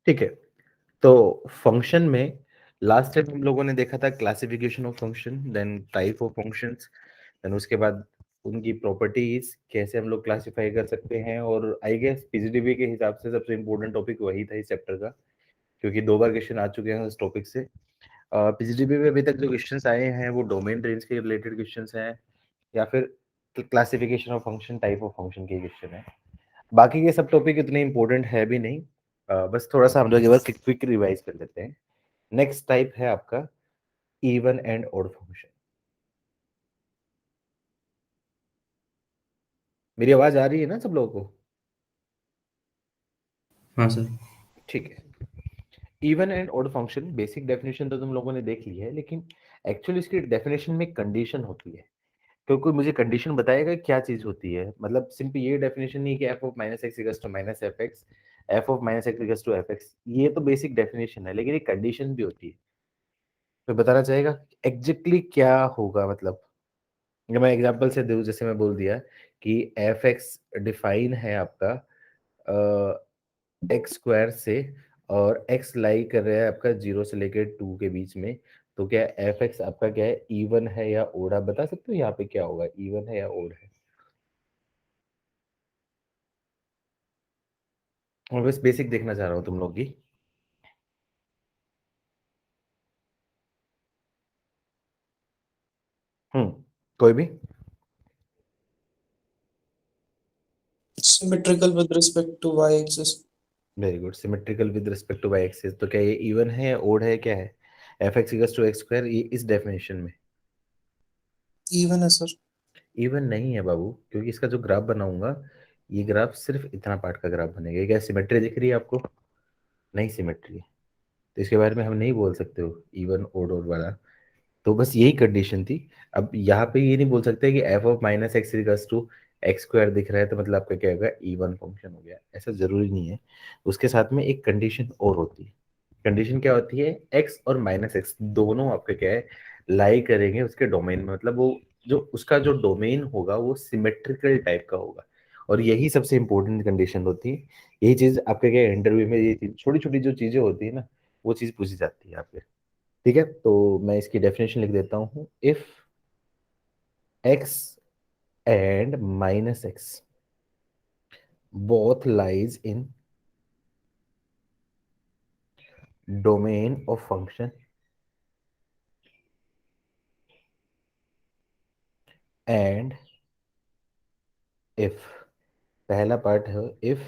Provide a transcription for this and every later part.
ठीक है। तो फंक्शन में लास्ट टाइम हम लोगों ने देखा था classification of function, then type of functions, then उसके बाद उनकी प्रॉपर्टीज कैसे हम लोग क्लासिफाई कर सकते हैं। और आई गेस पीजीडीबी के हिसाब से सबसे इम्पोर्टेंट टॉपिक वही था इस चैप्टर का, क्योंकि 2 बार क्वेश्चन आ चुके हैं उस टॉपिक से। पीजीडीबी में अभी तक जो क्वेश्चंस आए हैं वो डोमेन रेंज के रिलेटेड क्वेश्चंस हैं, या फिर classification of function, type of function के क्वेश्चन है। बाकी के सब टॉपिक इतने इंपॉर्टेंट है भी नहीं। बस थोड़ा सा हम लोग एक बार क्विक रिवाइज कर लेते हैं। नेक्स्ट टाइप है आपका इवन एंड ऑड फंक्शन। मेरी आवाज आ रही है ना सब लोगों को? हाँ सर। ठीक है। Even and odd function basic definition तो तुम लोगों ने देख ली है, लेकिन एक्चुअली इसकी डेफिनेशन में कंडीशन होती है। तो कोई मुझे कंडीशन बताएगा क्या चीज होती है? मतलब सिंपल ये डेफिनेशन नहीं है कि f of minus x equals to minus f x, f of minus x equals to f x. ये तो बेसिक डेफिनेशन है, लेकिन एक कंडीशन भी होती है। तो बताना चाहेगा एग्जैक्टली क्या होगा? मतलब अगर मैं एग्जांपल से दूं, जैसे मैं बोल दिया कि एफ एक्स डिफाइन है आपका एक्स स्क्वायर से, और एक्स लाई कर रहा है आपका 0 से लेकर 2 के बीच में, तो क्या एफ एक्स आपका क्या है, इवन है या ओड? आप बता सकते हो यहाँ पे क्या होगा, इवन है या ओड है? मैं बस बेसिक देखना चाह रहा हूँ तुम लोग की। कोई भी? Symmetrical with respect to y-axis. Very good, symmetrical with respect to y axis. तो क्या ये इवन है या ओड है, क्या है? F x equals to x square, ये इस डेफिनेशन में Even है सर। इवन नहीं है बाबू, क्योंकि इसका जो ग्राफ बनाऊंगा, ये ग्राफ सिर्फ इतना पार्ट का ग्राफ बनेगा। ये क्या सिमेट्री दिख रही है आपको? नहीं सिमेट्री है, तो इसके बारे में हम नहीं बोल सकते हो इवन ओड और वाला। तो बस यही कंडीशन थी। अब यहाँ पे ये नहीं बोल सकते कि f of minus x equals to x square दिख रहा है तो मतलब आपका क्या होगा, इवन फंक्शन हो गया, ऐसा जरूरी नहीं है। उसके साथ में एक कंडीशन और होती है। कंडीशन क्या होती है? एक्स और माइनस एक्स दोनों आपके क्या है, लाई करेंगे उसके डोमेन में। मतलब वो जो उसका जो डोमेन होगा वो सिमेट्रिकल टाइप का होगा। और यही सबसे इंपॉर्टेंट कंडीशन होती है। यही चीज आपके क्या इंटरव्यू में, ये छोटी छोटी जो चीजें होती है ना, वो चीज पूछी जाती है आपके। ठीक है, तो मैं इसकी डेफिनेशन लिख देता हूँ। If x and minus x both lies in domain of function, and if पहला पार्ट है if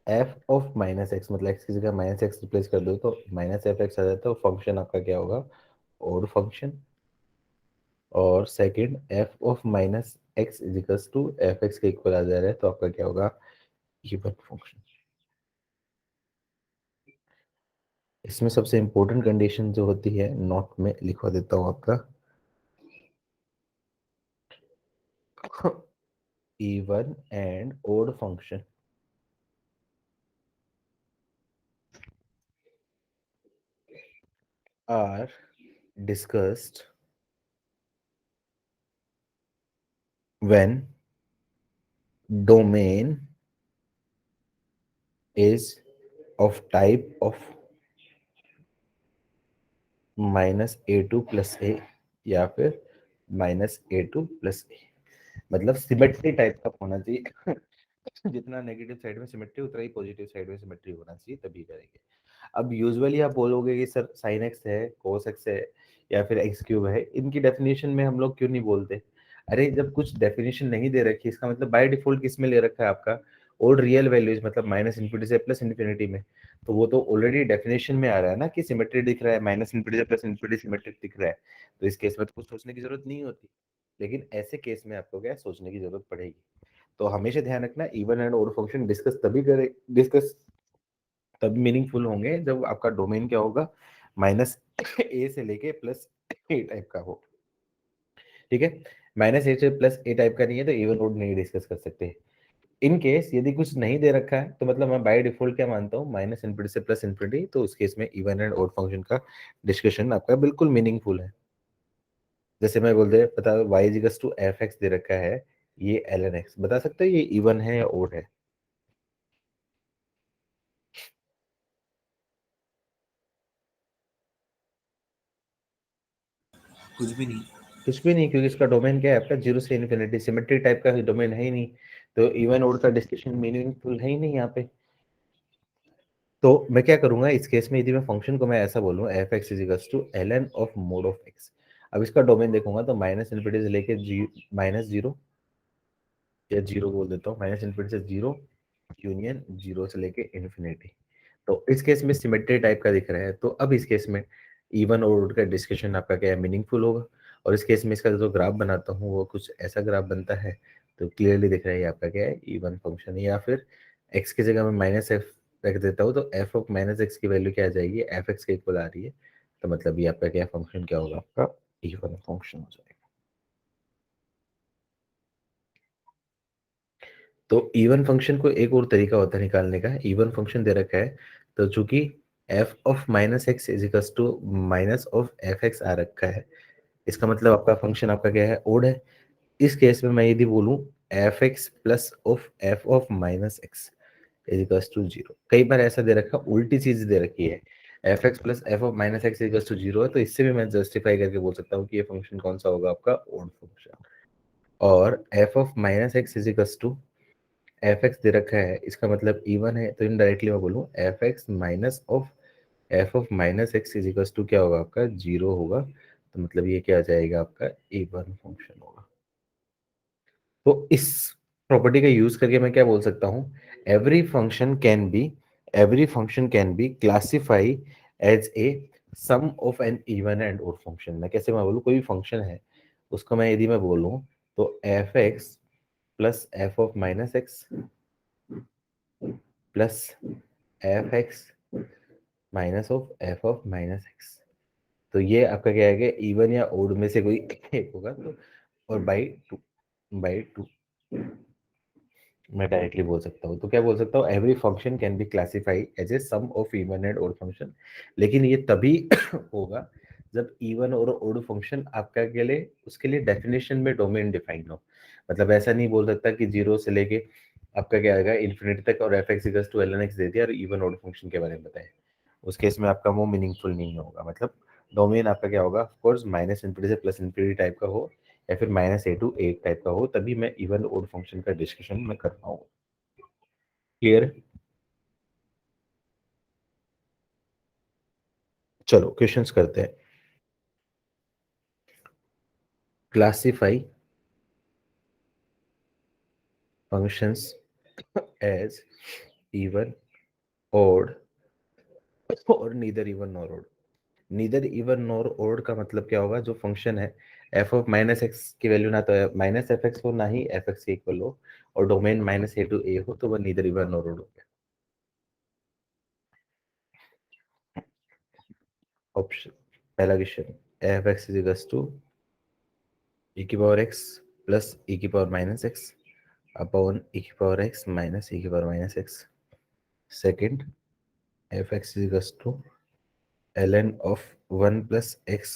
F of minus x, मतलब एक्स की जगह माइनस एक्स रिप्लेस कर दो तो माइनस एफ एक्स आ जाता है, तो फंक्शन आपका क्या होगा, और फंक्शन। और second f of minus x equals to f x के इक्वल आ जा रहा है, तो आपका क्या होगा, इवन फंक्शन। इसमें सबसे इंपॉर्टेंट कंडीशन जो होती है, नोट में लिखवा देता हूँ आपका, even and odd function are discussed when domain is of type of minus a to plus a, या फिर minus a to plus a. मतलब सिमेट्री टाइप का होना चाहिए। जितना नेगेटिव साइड में सिमेट्री उतना ही पॉजिटिव साइड में सिमेट्री होना चाहिए, तभी करेंगे। अब यूजुअली आप बोलोगे कि सर साइन एक्स है, कोस एक्स है, या फिर एक्स क्यूब है, इनकी डेफिनेशन में हम लोग क्यों नहीं बोलते? अरे जब कुछ डेफिनेशन नहीं दे रखी, इसका मतलब बाय डिफॉल्ट किस में ले रखा है आपका, और रियल वैल्यूज, मतलब माइनस इन्फिनिटी से प्लस इन्फिनिटी में। तो वो तो ऑलरेडी डेफिनेशन में आ रहा है ना कि सिमेट्री दिख रहा है, माइनस इन्फिनिटी से प्लस इन्फिनिटी सिमेट्रिक दिख रहा है। तो इस केस में तो कुछ सोचने की जरूरत नहीं होती। लेकिन ऐसे केस में आपको क्या है, सोचने की जरूरत पड़ेगी। तो हमेशा ध्यान रखना, even and odd function discuss तब मीनिंगफुल होंगे जब आपका डोमेन क्या होगा, माइनस ए से लेके प्लस ए टाइप का हो। ठीक है, माइनस ए से प्लस ए टाइप का नहीं है तो इवन ओड नहीं डिस्कस कर सकते। इन केस यदि कुछ नहीं दे रखा है तो मतलब मैं बाय डिफॉल्ट क्या मानता हूँ, माइनस इन्फिनिटी से प्लस इन्फिनिटी, तो उस केस में इवन एंड ओड फंक्शन का डिस्कशन आपका बिल्कुल मीनिंगफुल है। जैसे मैं बोल दे पता y equals to f x दे रखा है, ये ln x, बता सकते हो ये इवन है या ओड है? कुछ भी नहीं। कुछ भी नहीं, क्योंकि इसका डोमेन क्या है आपका, जीरो से इन्फिनिटी, सिमेट्री टाइप का डोमेन है ही नहीं, तो इवन ओड का डिस्कशन मीनिंगफुल है ही नहीं यहाँ पे। तो मैं क्या करूंगा इस केस में, यदि मैं फंक्शन को मैं ऐसा बोलूँ f x is equals to l n of mod of x, अब इसका डोमेन देखूंगा तो माइनस इन्फिनिटी से लेके माइनस जीरो, या जीरो बोल देता हूँ, माइनस इन्फिनिटी से जीरो यूनियन जीरो से लेके इन्फिनिटी। तो इस केस में सिमेट्री टाइप का दिख रहा है, तो अब इस केस में इवन और ओड का डिस्कशन आपका क्या है, मीनिंगफुल होगा। और इस केस में इसका जो ग्राफ बनाता हूँ वो कुछ ऐसा ग्राफ बनता है, तो क्लियरली दिख रहा है ये आपका क्या है, इवन फंक्शन। या फिर एक्स की जगह मैं माइनस एफ रख देता हूँ, तो एफ ऑफ माइनस एक्स की वैल्यू क्या आ जाएगी, एफ एक्स के इक्वल आ रही है, तो मतलब ये आपका क्या फंक्शन क्या होगा, आपका इवन फंक्शन हो जाएगा। तो इवन फंक्शन को एक और तरीका होता है निकालने का, इवन फंक्शन दे रखा है, तो चूंकि f of minus x is equal to minus of f x आ रखा है, इसका मतलब आपका फंक्शन आपका क्या है, ओड है। इस केस में मैं यदि बोलूं f x plus of f minus x is equal to zero, कई बार ऐसा दे रखा, उल्टी चीज दे रखी है, f x plus f of minus x is equal to zero है, तो इससे भी मैं जस्टिफाई करके बोल सकता हूँ कि ये फंक्शन कौन सा होगा, आपका ओड फंक्शन। और f of minus x is equal to f x दे रखा है, इसका मतलब इवन है, तो इनडायरेक्टली मैं बोलूँ f x minus of f of minus x is equal to क्या होगा, आपका जीरो होगा, तो मतलब ये क्या आ जाएगा, आपका इवन फंक्शन होगा। तो इस प्रॉपर्टी का यूज करके मैं क्या बोल सकता हूँ, every function can be every function can be classify as a sum of an even and odd function. मैं कैसे मैं बोलूँ, कोई भी फंक्शन है उसको मैं यदि मैं बोलूँ तो f x plus f of minus x plus f x minus of f of minus x, तो ये आपका क्या है, इवन या ओड में से कोई एक होगा, तो और बाई टू मैं डायरेक्टली बोल सकता हूँ। तो क्या बोल सकता हूँ, every function can be classify as a sum of even and odd function, लेकिन ये तभी होगा जब इवन और ओड फंक्शन आपका के लिए उसके लिए डेफिनेशन में डोमेन डिफाइन हो। मतलब ऐसा नहीं बोल सकता कि जीरो से लेके आपका क्या आएगा इन्फिनिटी तक और f x equals to l n x दे दिया और इवन ओड फंक्शन के बारे में बताए, उस केस में आपका वो मीनिंगफुल नहीं होगा। मतलब डोमेन आपका क्या होगा, ऑफकोर्स माइनस इन्फिनिटी से प्लस इन्फिनिटी टाइप का हो, या फिर minus a to a type का हो, तभी मैं इवन ओड फंक्शन का डिस्कशन में कर पाऊँ। क्लियर? चलो क्वेश्चंस करते हैं। Classify functions as even, odd और neither even nor odd. Neither even nor odd का मतलब क्या होगा, जो फंक्शन है एफ ऑफ माइनस एक्स की वैल्यू ना तो माइनस एफ एक्स हो ना ही एफ एक्स के इक्वल हो, और डोमेन माइनस ए टू ए हो, तो वह नीदर इवन नॉर ओड हो गया। ऑप्शन पहला question, F x is equal to e की पावर x प्लस e की power minus X upon e की पावर x माइनस e की power minus X. Second, F x is equal to ln of one plus x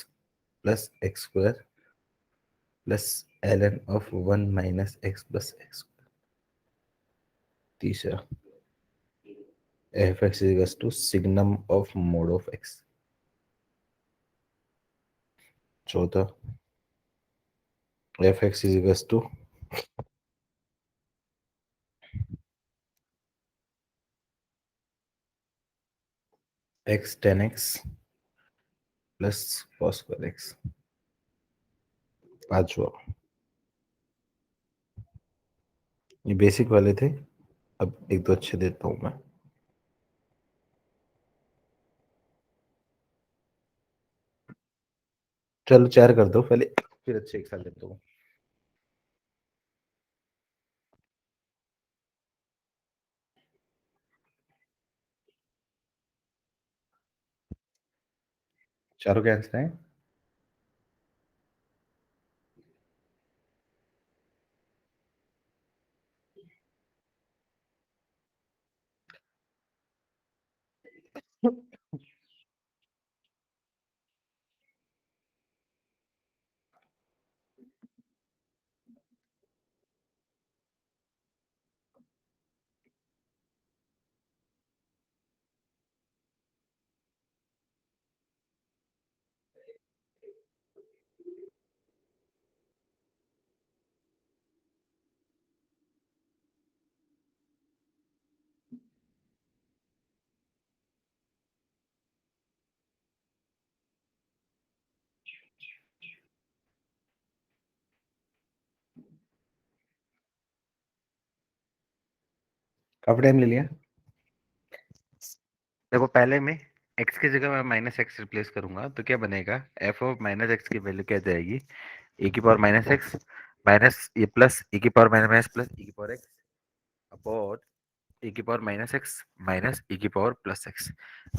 square plus ln of one minus x plus X. तीसरा, F x is equal to signum of mod of X. चौथा, F x is equal to X ten x plus cos square x. पांचवा, ये basic वाले थे, अब एक दो अच्छे देता हूं मैं। चलो चार कर दो पहले, फिर अच्छे एक साथ देता हूँ। चारों के आंसर हैं। काफी टाइम ले लिया। देखो पहले में x की जगह मैं माइनस एक्स रिप्लेस करूंगा तो क्या बनेगा, एफ ऑफ माइनस एक्स की वैल्यू क्या जाएगी, ए की पावर माइनस एक्स माइनस ये प्लस ए की पावर माइनस प्लस ए की पावर एक्स अपॉन ए की पावर माइनस एक्स माइनस ए की power plus x.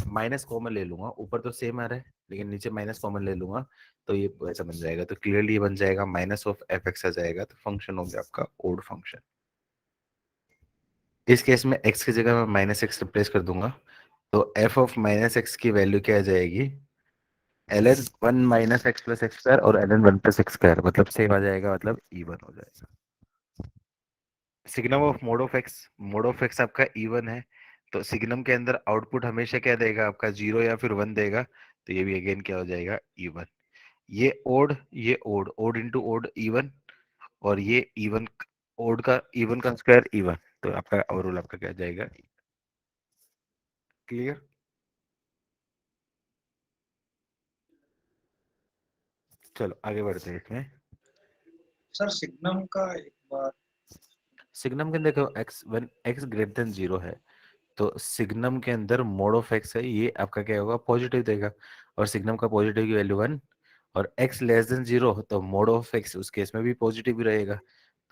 Minus common ले लूंगा, ऊपर तो सेम आ रहा है लेकिन नीचे माइनस कॉमन ले लूंगा तो ये ऐसा बन जाएगा, तो क्लियरली ये बन जाएगा माइनस ऑफ एफ एक्स आ जाएगा, तो फंक्शन हो गया आपका ओड फंक्शन। इस केस में x की जगह मैं माइनस एक्स रिप्लेस कर दूंगा तो f ऑफ माइनस एक्स की वैल्यू क्या आ जाएगी, ln one minus x plus x square और ln one plus x square, मतलब सेम आ जाएगा, मतलब इवन हो जाएगा। Signum of mod of x आपका इवन है, तो सिग्नम के अंदर आउटपुट हमेशा क्या देगा आपका, जीरो या फिर वन देगा, तो ये भी अगेन क्या हो जाएगा, इवन। ये odd odd into odd even, और ये इवन ओड का इवन का स्क्वायर इवन, तो आपका ओवरऑल आपका क्या जाएगा, क्लियर। चलो आगे बढ़ते हैं इसमें। सर सिग्नम का एक बार। सिग्नम के अंदर देखो एक्स ग्रेटर देन जीरो है, तो सिग्नम के अंदर मोड ऑफ एक्स है, ये आपका क्या होगा, पॉजिटिव देगा, और सिग्नम का पॉजिटिव की वैल्यू वन, और एक्स लेस देन जीरो तो मोड ऑफ एक्स उस केस में भी पॉजिटिव ही रहेगा,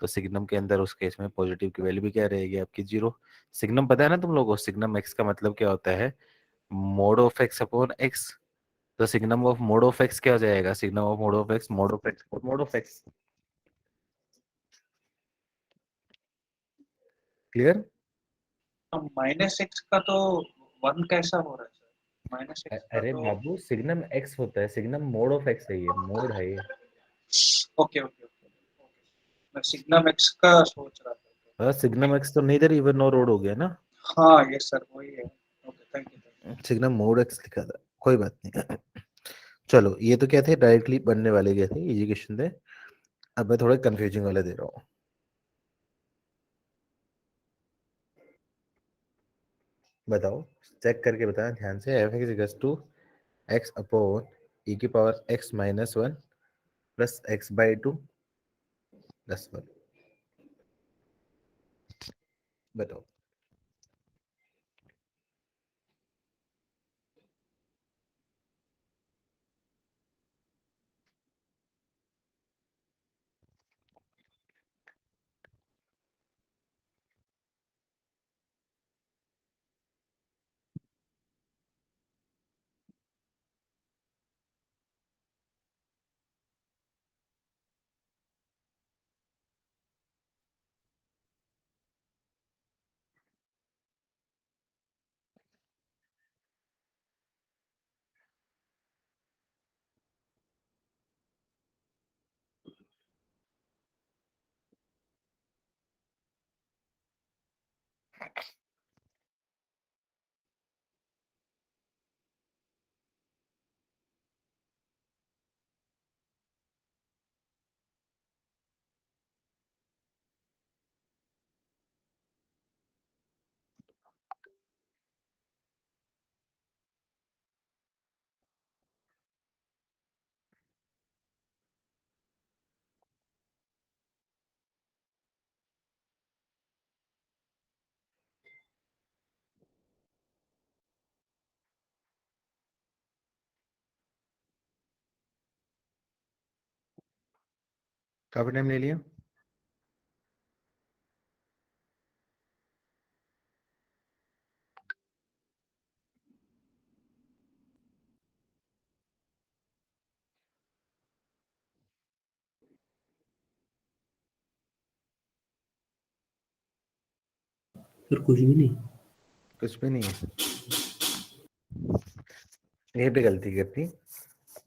तो सिग्नम के अंदर उस केस में पॉजिटिव की वैल्यू भी क्या रहेगी आपकी, जीरो। सिग्नम पता है ना तुम लोगों को, सिग्नम एक्स का मतलब क्या होता है, mod of x upon x, तो signum of mod of x क्या हो जाएगा, signum of mod of x mod of x mod of x, clear. Minus x का तो वन कैसा हो रहा है सर, माइनस एक्स का अरे तो। बाबू सिग्नम एक्स होता है, सिग्नम मोड ऑफ एक्स है, ये मोड है ये। ओके ओके ओके, मैं सिग्नम एक्स का सोच रहा था। सिग्नम एक्स तो नेदर इवन नॉर ओड हो गया ना, हाँ यस सर वही है। Okay thank you. Signum mode x लिखा था, कोई बात नहीं। चलो ये तो क्या थे, डायरेक्टली बनने वाले क्या थे, इजी क्वेश्चन थे। अब मैं थोड़ा कंफ्यूजिंग वाला दे रहा हूँ, बताओ, चेक करके बताना ध्यान से। F x equals to x upon e की power x minus one plus x by two plus one, बताओ। काफी टाइम ले लिया। फिर कुछ भी नहीं। कुछ भी नहीं है, यहीं पे गलती करती।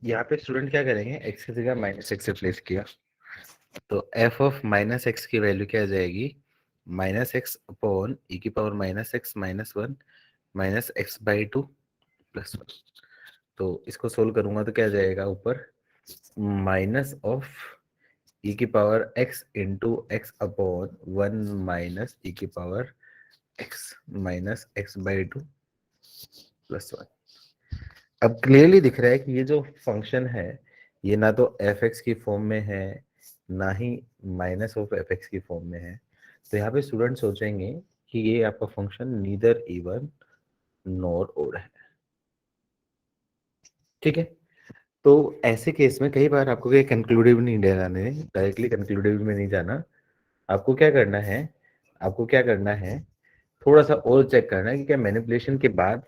यहाँ पे स्टूडेंट क्या करेंगे, एक्स की जगह माइनस एक्स रिप्लेस किया, तो एफ ऑफ माइनस एक्स की वैल्यू क्या आ जाएगी, माइनस एक्स अपॉन ई की power minus x minus one minus x by two plus one. तो इसको सोल्व करूंगा तो क्या आ जाएगा ऊपर, माइनस ऑफ ई की power x into x upon one minus e की power x minus x by two plus one. अब क्लियरली दिख रहा है कि ये जो फंक्शन है ये ना तो एफ एक्स की फॉर्म में है ना ही माइनस ऑफ एफ एक्स की फॉर्म में है, तो यहाँ पे स्टूडेंट सोचेंगे कि ये आपका function neither even nor odd है। ठीक है, तो ऐसे केस में कई बार आपको कंक्लूडिव नहीं लगाने, डायरेक्टली कंक्लूडिव में नहीं जाना। आपको क्या करना है, आपको क्या करना है, थोड़ा सा और चेक करना है कि क्या मैनिपुलेशन के बाद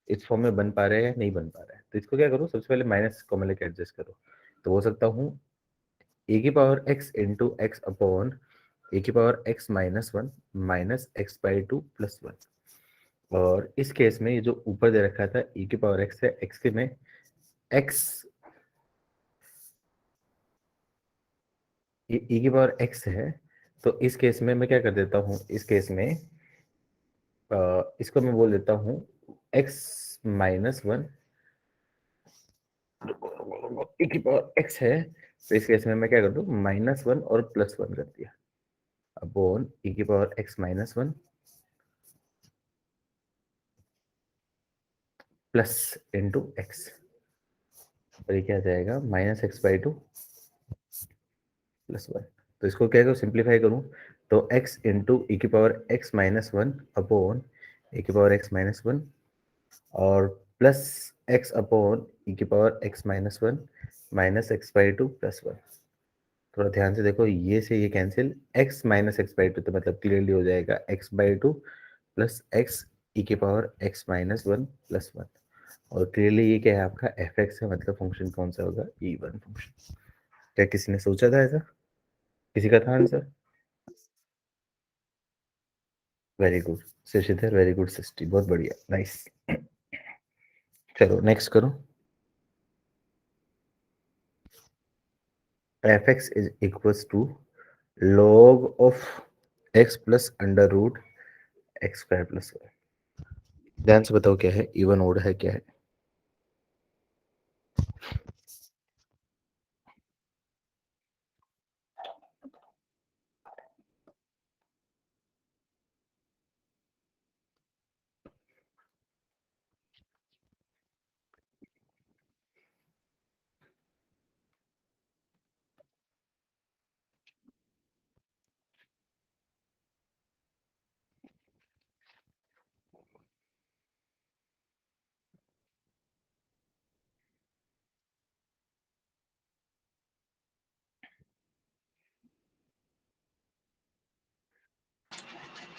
इस फॉर्म में बन पा रहा है या नहीं बन पा रहा है। तो इसको क्या करो, सबसे पहले माइनस कॉमन लेके एडजस्ट करो। तो हो सकता हूँ ए की power x into x upon a की power x minus one minus x by two plus one. और इस केस में ये जो ऊपर दे रखा था e की पावर x है, x के में x e की पावर x है, तो इस केस में मैं क्या कर देता हूँ, इस केस में इसको मैं बोल देता हूँ x माइनस वन, e की पावर x है, तो इस केस में मैं क्या कर दूँ, माइनस वन और प्लस वन कर दिया अपॉन e की power x minus one plus into x, और ये क्या आ जाएगा minus x by two plus one. तो इसको क्या करूँ, सिंप्लीफाई करूँ, तो x इंटू ई की power x minus one upon a की पावर x माइनस वन और प्लस x अपॉन ई की power x minus one minus x by two plus one. थोड़ा ध्यान से देखो, ये से ये cancel, x minus x by two, तो मतलब क्लियरली हो जाएगा x by two plus x e की power x minus one plus one. और क्लियरली ये क्या है आपका एफ एक्स है, मतलब फंक्शन कौन सा होगा, ई वन फंक्शन। क्या किसी ने सोचा था ऐसा, किसी का था answer? Very good Shashidhar, very good Srishti, बहुत बढ़िया, नाइस। चलो नेक्स्ट करो। F x is equals to log of x plus under root x square plus one. ध्यान से बताओ क्या है, इवन ओड है क्या है?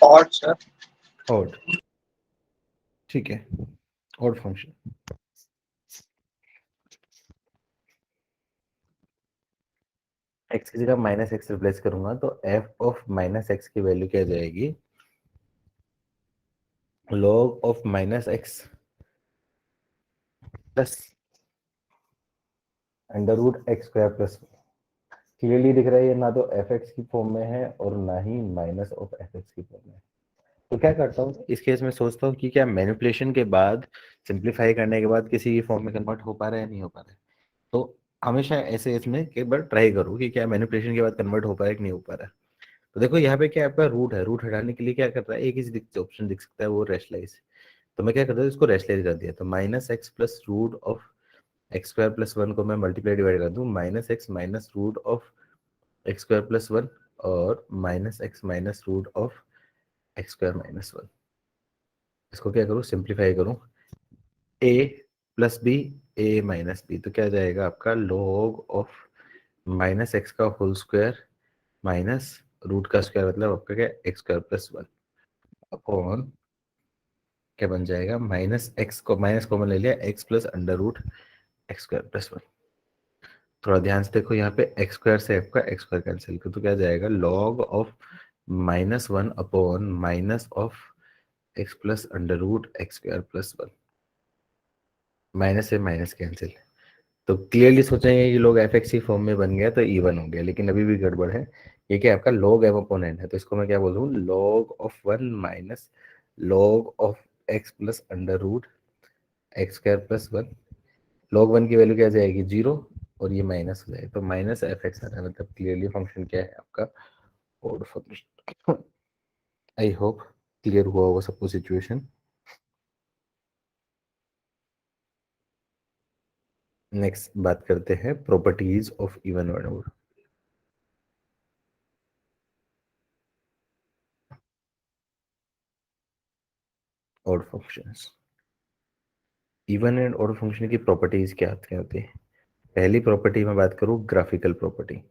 odd sir. ओड, ठीक है, ओड फंक्शन। एक्स की जगह माइनस एक्स रिप्लेस करूंगा तो एफ ऑफ माइनस एक्स की वैल्यू क्या जाएगी, log of minus x plus under root x square plus. Clearly दिख रहा है ये ना तो एफ एक्स की फॉर्म में है और ना ही माइनस ऑफ एफ एक्स की फॉर्म में है। तो क्या करता हूँ इस केस में, सोचता हूँ कि क्या मैनिपुलेशन के बाद, सिंप्लीफाई करने के बाद किसी फॉर्म में कन्वर्ट हो पा रहा है नहीं हो पा रहा है। तो हमेशा ऐसे इसमें एक बार ट्राई करूँ कि क्या मैनिपुलेशन के बाद कन्वर्ट हो पा रहा है कि नहीं हो पा रहा है। तो देखो यहाँ पे क्या आपका रूट है, रूट हटाने के लिए क्या कर रहा है, एक ही ऑप्शन दिख सकता है, वो रेशलाइज। तो मैं क्या करता हूँ, इसको रेशलाइज कर दिया, तो minus x plus root of x square plus one को मैं मल्टीप्लाई डिवाइड कर दूँ minus x minus root of x square plus one और minus x minus root of x square minus one. इसको क्या करूँ, सिंप्लीफाई करूँ, a plus b a minus b, तो क्या जाएगा आपका लॉग ऑफ माइनस एक्स का होल स्क्वायर माइनस रूट का स्क्वायर, मतलब आपका क्या x square plus one upon क्या बन जाएगा, माइनस एक्स को माइनस कॉमन ले लिया, x plus under root x square plus one. थोड़ा ध्यान से देखो, यहाँ पे एक्स स्क्वायर से आपका एक्स स्क्वायर कैंसिल कर, तो क्या जाएगा log of minus one upon minus of x plus under root x square plus one. Minus से माइनस कैंसिल, तो क्लियरली सोचेंगे ये लोग एफ एक्स फॉर्म में बन गया तो इवन हो गया, लेकिन अभी भी गड़बड़ है। ये क्या आपका लॉग एम अपोनेंट है, तो इसको मैं क्या बोल दूँ, log of one minus log of x plus under root x square plus one. Log one की वैल्यू क्या जाएगी, जीरो, और ये माइनस हो जाएगा, तो माइनस एफ एक्स आ रहा है, मतलब क्लियरली फंक्शन क्या है आपका, odd function. I hope clear हुआ होगा सबको सिचुएशन। नेक्स्ट बात करते हैं प्रॉपर्टीज ऑफ इवन और odd. Odd functions. Even and odd function की प्रॉपर्टीज क्या होती है? पहली प्रॉपर्टी में बात करूं, ग्राफिकल प्रॉपर्टी।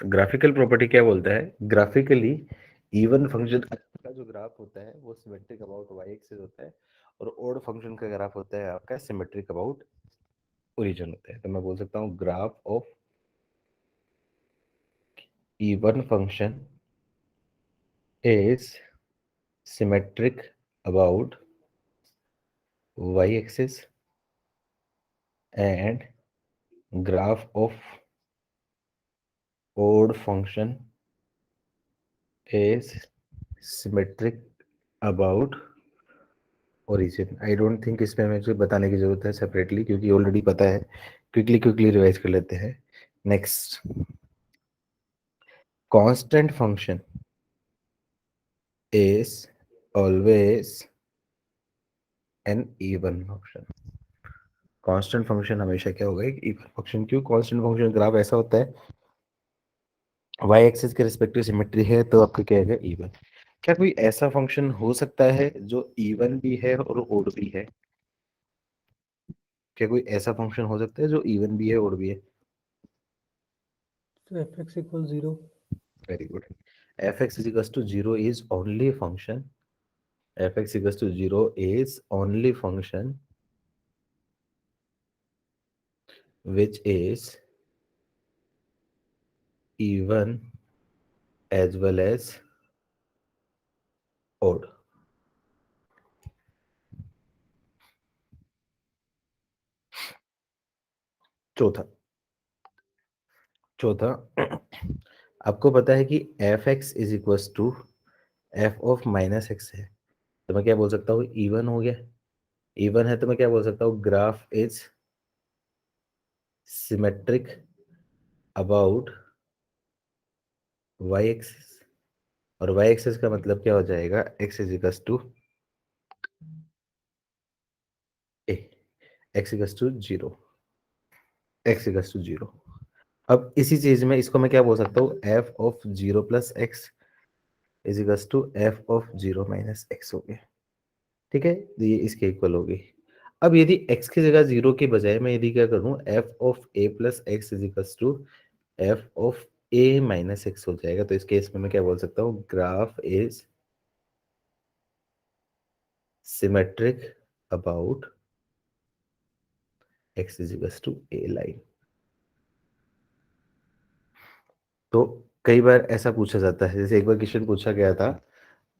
ग्राफिकल प्रॉपर्टी क्या बोलता है? ग्राफिकली इवन फंक्शन का जो ग्राफ होता है वो सिमेट्रिक अबाउट वाई एक्सिस होता है, और ऑड फंक्शन का ग्राफ होता है आपका सिमेट्रिक अबाउट ओरिजिन होता है। तो मैं बोल सकता हूँ graph of even function is symmetric about y axis and graph of odd function is symmetric about origin। I don't think इसमें मुझे बताने की जरूरत है सेपरेटली, क्योंकि ऑलरेडी पता है। क्विकली रिवाइज कर लेते हैं। Next, constant function is always an even function. Constant function हमेशा क्या होगा? एक इवन फंक्शन। क्यों? कांस्टेंट फंक्शन ग्राफ ऐसा होता है, वाई एक्सिस के रिस्पेक्टिव सिमेट्री है, तो आपका क्या है? इवन। क्या कोई ऐसा फंक्शन हो सकता है जो इवन भी है और ओड भी है? क्या कोई ऐसा फंक्शन हो सकता है जो इवन भी है ओड भी है? तो fx equals 0. Very good. F x is equal to zero is only function, f x equal to zero is only function which is even as well as odd। चौथा चौथा आपको पता है कि f x is equal to f of minus x है, तो मैं क्या बोल सकता हूँ? इवन हो गया। इवन है तो मैं क्या बोल सकता हूँ? Graph is symmetric about y axis. और वाई एक्सिस का मतलब क्या हो जाएगा? X is equal to a, x equal to zero, x equal to zero. अब इसी चीज में इसको मैं क्या बोल सकता हूँ? F of zero plus x is equal to f of zero minus x हो गया। ठीक है, तो ये इसके इक्वल होगी। अब यदि x की जगह जीरो के बजाय मैं यदि क्या करूं, f of a plus x is equal to f of a minus x हो जाएगा। तो इस केस में मैं क्या बोल सकता हूँ? Graph is symmetric about x is equal to a line. तो कई बार ऐसा पूछा जाता है, जैसे एक बार क्वेश्चन पूछा गया था,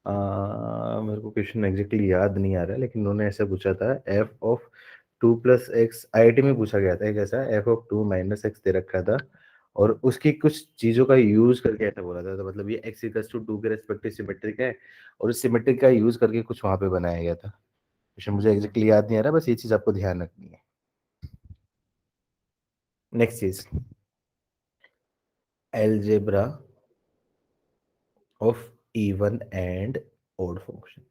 मेरे को क्वेश्चन एग्जैक्टली याद नहीं आ रहा है, लेकिन उन्होंने ऐसा पूछा था, f of two plus x, IIT में पूछा गया था एक ऐसा, f of two minus x दे रखा था, और उसकी कुछ चीजों का यूज करके ऐसा बोला था। तो मतलब ये एक्स इक्वल टू टू के रेस्पेक्टिव सिमेट्रिक है, और इस सिमेट्रिक का यूज करके कुछ वहां पे बनाया गया था। क्वेश्चन मुझे एग्जैक्टली याद नहीं आ रहा, बस ये चीज आपको ध्यान रखनी है। नेक्स्ट चीज, algebra of even and odd function.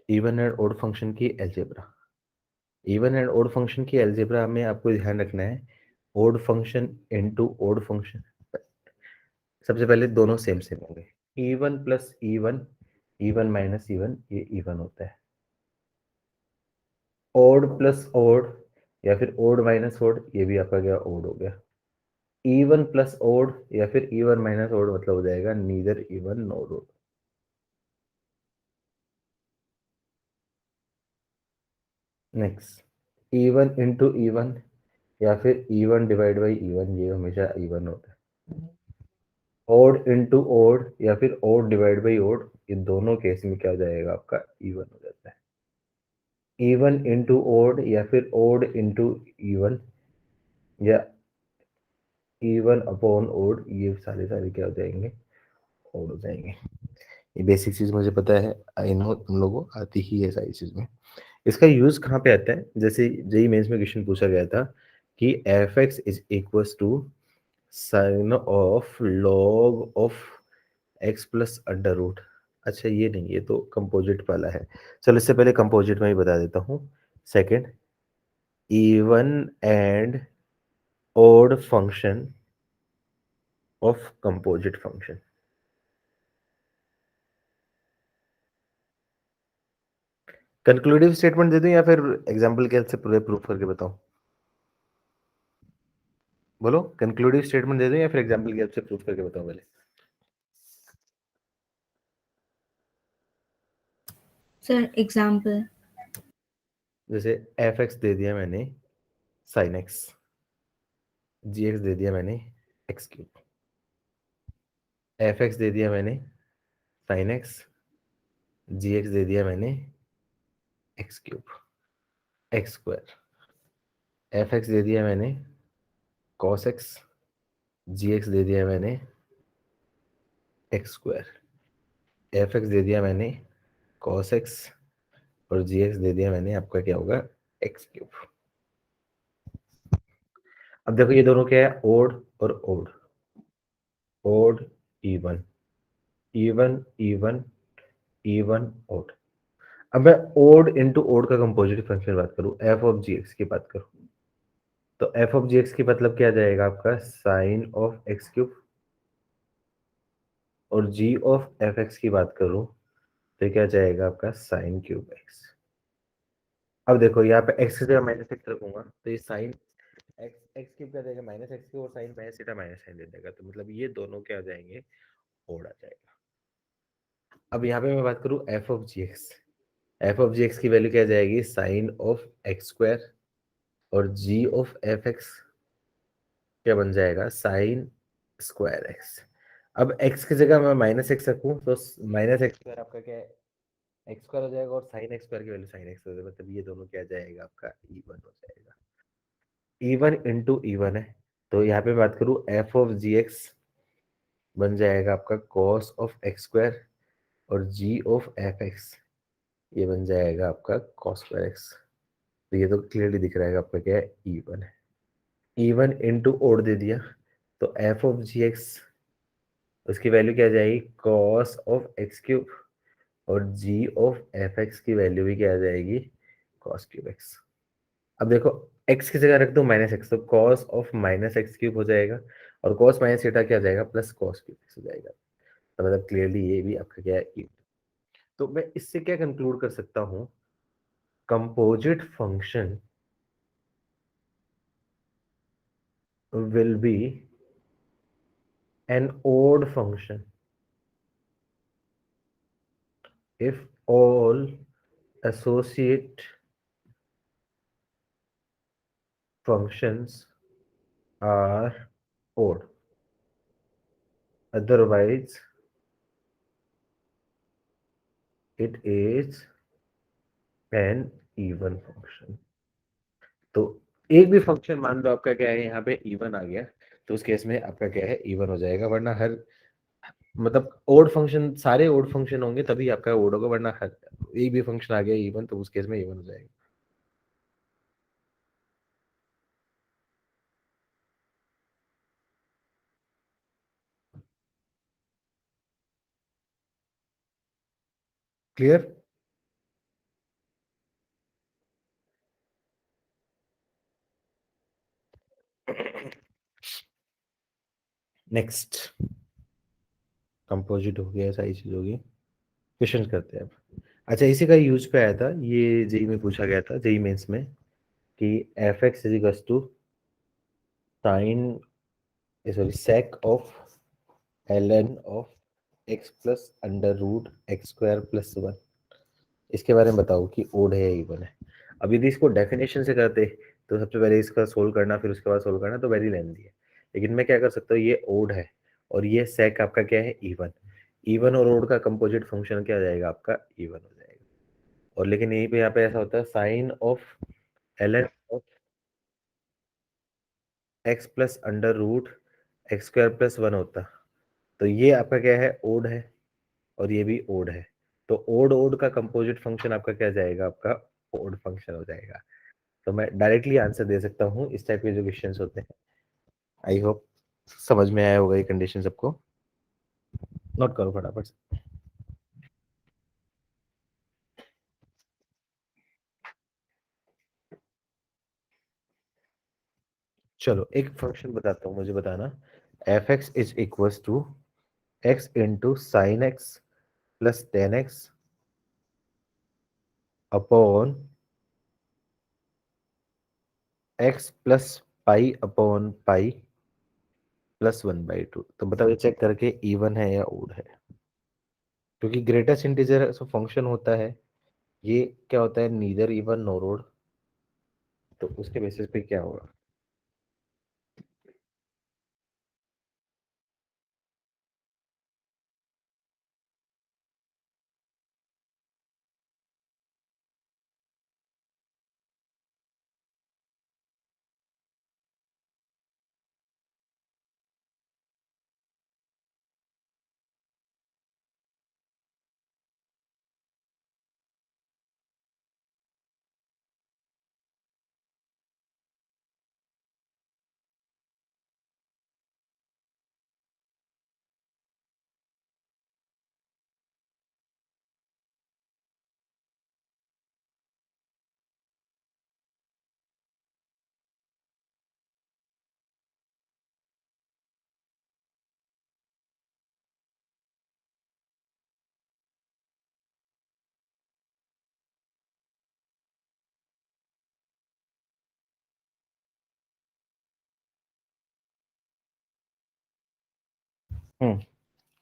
Even and odd function की algebra, even and odd function की एलजेब्रा में आपको ध्यान रखना है, odd function into odd function. सबसे पहले दोनों सेम सेम होंगे। Even plus even, even minus even, ये इवन होता है। ओड प्लस ओड या फिर ओड माइनस ओड, ये भी आपका क्या? ओड हो गया। इवन प्लस ओड या फिर इवन माइनस ओड मतलब हो जाएगा neither even nor odd. Next, even into even या फिर इवन डिवाइड बाई इवन, ये हमेशा इवन होता है। ओड इंटू ओड या फिर ओड डिवाइड बाई ओड, ये दोनों केस में क्या हो जाएगा? आपका इवन हो जाता है। इवन इंटू ओड या फिर ओड इंटू इवन या इवन अपॉन ओड, ये सारे क्या हो जाएंगे? ओड हो जाएंगे। ये बेसिक चीज मुझे पता है, आई नो तुम लोगों को आती ही है सारी चीज में। इसका यूज कहाँ पे आता है? जैसे जेई मेंस में क्वेश्चन पूछा गया था कि f x is equal to sine of log of x plus under root. अच्छा ये नहीं, ये तो कंपोजिट वाला है। चलो इससे पहले कंपोजिट में ही बता देता हूँ। Second, even and odd function of composite function। Conclusive statement दे दूं या फिर एग्जांपल के हेल्प से पूरे प्रूफ करके बताऊं? बोलो, कंक्लूडिव स्टेटमेंट दे दूं या फिर एग्जांपल की हेल्प से प्रूफ करके बताऊं पहले? Sir example. जैसे एफ एक्स दे दिया मैंने साइन एक्स, जी एक्स दे दिया मैंने एक्स क्यूब, एफ एक्स दे दिया मैंने साइन एक्स, जी एक्स दे दिया मैंने x cube, x square, f x दे दिया मैंने कॉस एक्स, जी एक्स दे दिया मैंने एक्स स्क्वायर, एफ एक्स दे दिया मैंने कॉस एक्स और जी एक्स दे दिया मैंने आपका क्या होगा एक्स क्यूब। अब देखो ये दोनों क्या है, ओड और odd, odd even, even even even odd. अब मैं ओड इंटू ओड का कंपोजिट फंक्शन बात करूं, एफ ऑफ जी एक्स की बात करूं, तो एफ ऑफ जी एक्स की मतलब क्या जाएगा आपका साइन ऑफ एक्स क्यूब, और जी ऑफ एफ एक्स की बात करूं तो क्या जाएगा आपका साइन क्यूब एक्स। अब देखो यहाँ पे एक्स की जगह माइनस एक्स रखूंगा तो ये साइन एक्स एक्स क्यूब क्या जाएगा माइनस एक्स क्यूब, और sine minus theta minus sine दे देगा, तो मतलब ये दोनों क्या आ जाएंगे, ओड आ जाएगा। अब यहाँ पे मैं बात करूँ f of g x, f of g x की वैल्यू क्या जाएगी साइन ऑफ एक्स स्क्वायर, और जी ऑफ एफ एक्स क्या बन जाएगा साइन स्क्वायर एक्स। अब एक्स की जगह मैं माइनस एक्स रखूँ तो माइनस एक्स स्क्वायर आपका क्या है एक्स स्क्वायर हो जाएगा, और साइन एक्स स्क्वायर की वैल्यू साइन एक्स हो जाएगा, मतलब ये दोनों क्या जाएगा आपका इवन हो जाएगा। इवन इंटू इवन है, तो यहाँ पे बात करूँ एफ ऑफ जी एक्स बन जाएगा आपका कॉस ऑफ एक्स स्क्वायर, और जी ऑफ एफ एक्स ये बन जाएगा आपका कॉस स्क्वायर एक्स। तो ये तो क्लियरली दिख रहा है आपका क्या है इवन है। इवन इंटू ओड दे दिया तो एफ ऑफ जी एक्स उसकी वैल्यू क्या आ जाएगी कॉस ऑफ एक्स क्यूब, और जी ऑफ एफ एक्स की वैल्यू भी क्या आ जाएगी कॉस क्यूब एक्स। अब देखो एक्स की जगह रख दो माइनस एक्स, तो cos of minus x cube हो जाएगा, और कॉस माइनस थीटा क्या आ जाएगा प्लस कॉस क्यूब एक्स हो जाएगा। तो मतलब क्लियरली ये भी आपका क्या है even। तो मैं इससे क्या कंक्लूड कर सकता हूं, composite function will be an odd function if all associate functions are odd, otherwise it is an even function। तो एक भी फंक्शन मान लो आपका क्या है यहाँ पे इवन आ गया, तो उस केस में आपका क्या है इवन हो जाएगा, वरना हर मतलब ओड फंक्शन सारे ओड फंक्शन होंगे तभी आपका ओड होगा, वरना हर एक भी फंक्शन आ गया इवन तो उस केस में इवन हो जाएगा। क्लियर? नेक्स्ट कंपोजिट हो गया, सारी चीज होगी, क्वेश्चन करते हैं अब। अच्छा इसी का यूज पे आया था, ये जेई में पूछा गया था जेई मेंस में कि f x is equals to sine sorry sec of l n of x plus under root x square plus one. इसके बारे में बताओ कि ओड है या इवन है। अब यदि इसको डेफिनेशन से करते तो सबसे पहले इसका सोल्व करना फिर उसके बाद सोल्व करना तो वेरी लेंथी है, लेकिन मैं क्या कर सकता हूँ ये ओड है और ये सेक आपका क्या है इवन, इवन और ओड का कंपोजिट फंक्शन क्या आ जाएगा आपका इवन हो जाएगा। और लेकिन यहीं पे यहाँ पे ऐसा होता है sine of l n of x plus under root x square plus one होता, तो ये आपका क्या है ओड है और ये भी ओड है, तो ओड ओड का कंपोजिट फंक्शन आपका क्या जाएगा आपका ओड फंक्शन हो जाएगा। तो मैं डायरेक्टली आंसर दे सकता हूँ इस टाइप के जो क्वेश्चंस होते हैं। आई होप समझ में आया होगा ये कंडीशन सबको। नोट करो फटाफट से। चलो एक फंक्शन बताता हूँ, मुझे बताना। F x is equals to x into sine x plus ten x upon x plus pi upon pi plus 1/2। तो बताओ ये चेक करके इवन है या ओड है, क्योंकि ग्रेटेस्ट इंटीजर जो फंक्शन होता है ये क्या होता है, नीदर इवन नॉर ओड। तो उसके बेसिस पे क्या होगा?